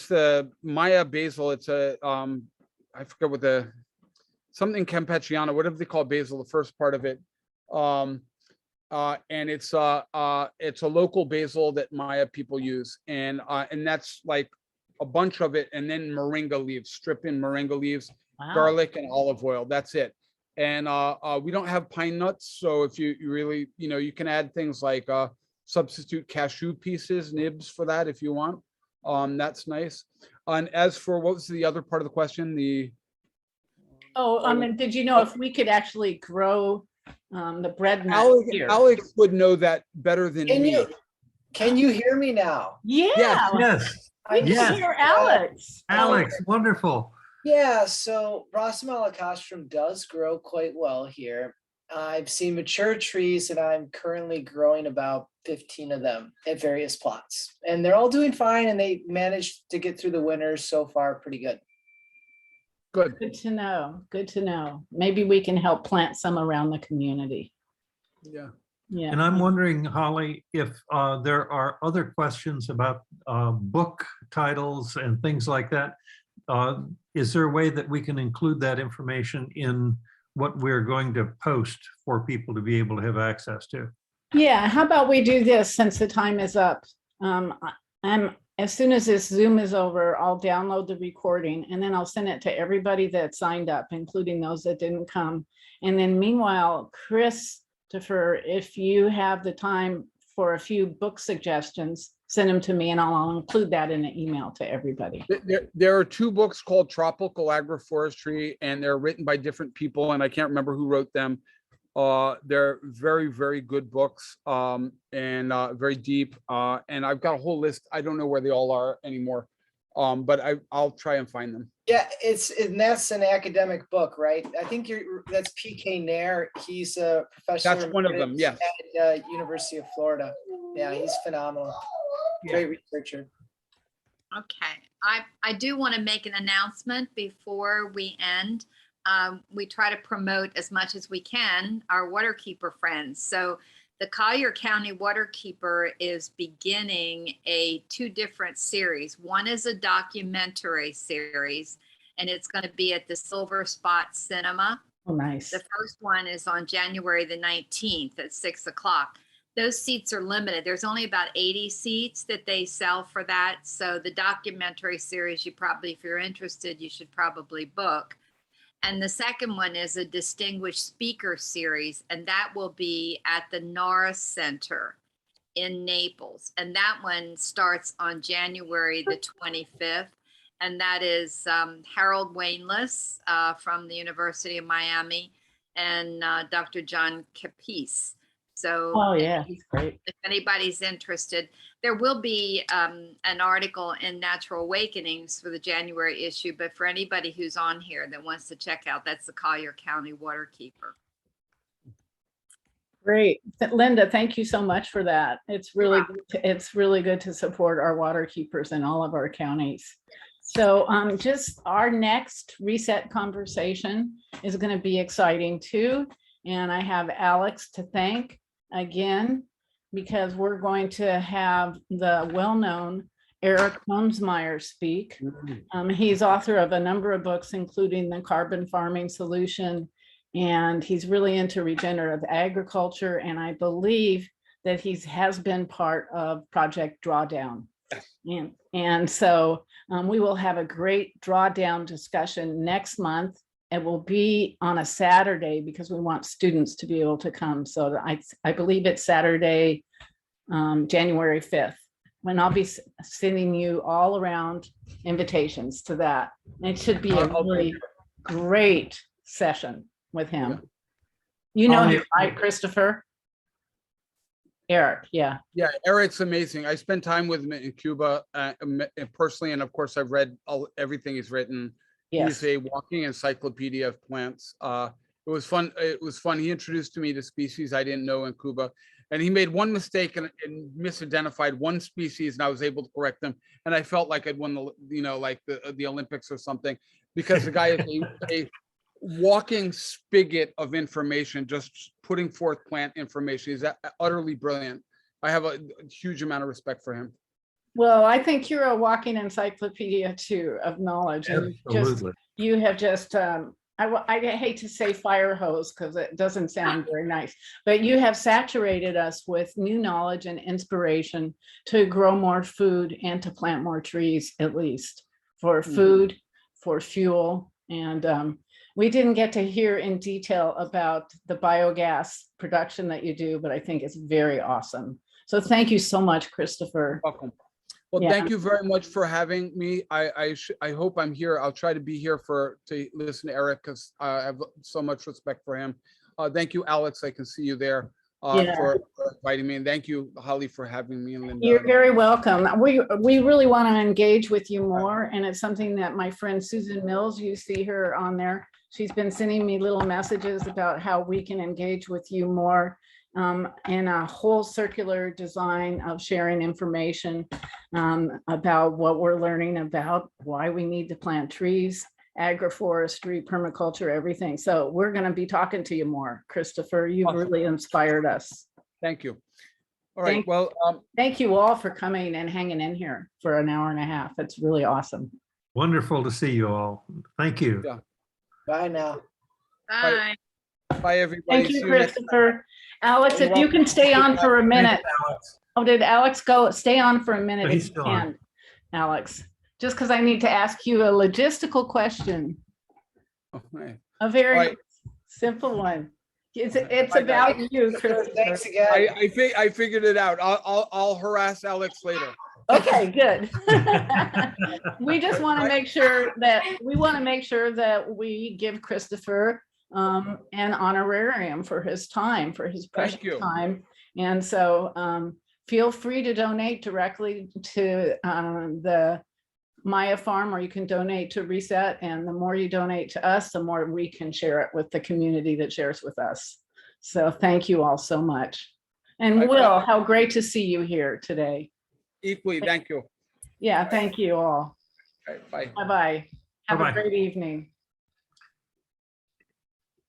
the Maya basil. It's a I forget what something Campechiano, whatever they call basil, the first part of it. And it's a local basil that Maya people use, and that's like a bunch of it, and then moringa leaves, strip in moringa leaves, Wow. garlic and olive oil. That's it. And we don't have pine nuts, so if you really, you can add things like substitute cashew pieces, nibs for that if you want. That's nice. And as for what was the other part of the question? Did you know if we could actually grow the bread nut here? Alex would know that better than me. Can you hear me now? Yeah. Yes. Yes, We can yes. hear Alex. Alex, wonderful. Yeah, so Rosmalacastrum does grow quite well here. I've seen mature trees and I'm currently growing about 15 of them at various plots. And they're all doing fine and they managed to get through the winter so far pretty good. Good. Good to know. Good to know. Maybe we can help plant some around the community. Yeah. Yeah. And I'm wondering, Holly, if there are other questions about book titles and things like that. Is there a way that we can include that information in what we're going to post for people to be able to have access to? Yeah, how about we do this since the time is up? I'm, as soon as this Zoom is over, I'll download the recording and then I'll send it to everybody that signed up, including those that didn't come. And then meanwhile, Christopher, if you have the time for a few book suggestions, send them to me and I'll include that in an email to everybody. There are two books called Tropical Agroforestry, and they're written by different people, and I can't remember who wrote them. They're very, very good books, and very deep. And I've got a whole list. I don't know where they all are anymore, but I'll try and find them. Yeah, and that's an academic book, right? I think that's P.K. Nair. He's a professor. That's one of them, yes. At University of Florida. Yeah, he's phenomenal. Great researcher. Okay, I do want to make an announcement before we end. We try to promote as much as we can our waterkeeper friends. So the Collier County Waterkeeper is beginning two different series. One is a documentary series, and it's going to be at the Silver Spot Cinema. Oh, nice. The first one is on January the 19th at 6 o'clock. Those seats are limited. There's only about 80 seats that they sell for that. So the documentary series, if you're interested, you should probably book. And the second one is a distinguished speaker series, and that will be at the Norris Center in Naples. And that one starts on January the 25th. And that is Harold Wainless from the University of Miami and Dr. John Capis. So oh yeah, he's great. If anybody's interested, there will be an article in Natural Awakenings for the January issue, but for anybody who's on here that wants to check out, that's the Collier County Waterkeeper. Great. Linda, thank you so much for that. It's really good to support our water keepers in all of our counties. So just our next reset conversation is going to be exciting too. And I have Alex to thank again, because we're going to have the well-known Eric Holmesmeyer speak. He's author of a number of books, including The Carbon Farming Solution, and he's really into regenerative agriculture. And I believe that he has been part of Project Drawdown. And so we will have a great drawdown discussion next month. It will be on a Saturday because we want students to be able to come. So I believe it's Saturday, January 5th, when I'll be sending you all around invitations to that. It should be a really great session with him. You know him, right, Christopher? Eric, yeah. Yeah, Eric's amazing. I spent time with him in Cuba personally, and of course I've read everything he's written. Yes. He's a walking encyclopedia of plants. It was fun. He introduced to me to species I didn't know in Cuba, and he made one mistake and misidentified one species, and I was able to correct them. And I felt like I'd won the Olympics or something, because the guy is a walking spigot of information, just putting forth plant information. He's utterly brilliant. I have a huge amount of respect for him. Well, I think you're a walking encyclopedia too of knowledge. And you have just, I hate to say fire hose because it doesn't sound very nice, but you have saturated us with new knowledge and inspiration to grow more food and to plant more trees, at least for food, for fuel. And we didn't get to hear in detail about the biogas production that you do, but I think it's very awesome. So thank you so much, Christopher. Welcome. Well, thank you very much for having me. I hope I'm here. I'll try to be here to listen to Eric, because I have so much respect for him. Thank you, Alex. I can see you there. Yeah. for inviting me, and thank you, Holly, for having me, and Linda. You're very welcome. We really want to engage with you more, and it's something that my friend Susan Mills, you see her on there. She's been sending me little messages about how we can engage with you more in a whole circular design of sharing information about what we're learning about why we need to plant trees, agroforestry, permaculture, everything. So we're going to be talking to you more, Christopher. You've Awesome. really inspired us. Thank you. All right, Thank- well, Thank you all for coming and hanging in here for an hour and a half. It's really awesome. Wonderful to see you all. Thank you. Yeah. Bye now. Bye. bye, everybody. Thank See you, next time. Christopher. Alex, You're if you can stay on for a minute. Alex. Oh, did Alex go? Stay on for a minute He's if you still on. can, Alex. Just because I need to ask you a logistical question, Oh, man. a very All right. simple one. It's Bye, about guys. you, Christopher. Thanks again. I figured it out. I'll harass Alex later. Okay, good. We just want to make sure that we give Christopher an honorarium for his time, for his precious Thank you. time. And so feel free to donate directly to the Maya Farm, or you can donate to Reset. And the more you donate to us, the more we can share it with the community that shares with us. So thank you all so much. And Bye-bye. Will, how great to see you here today. Equally, thank you. Yeah, thank you all. All right, bye. Bye-bye. Have a Bye-bye. great evening.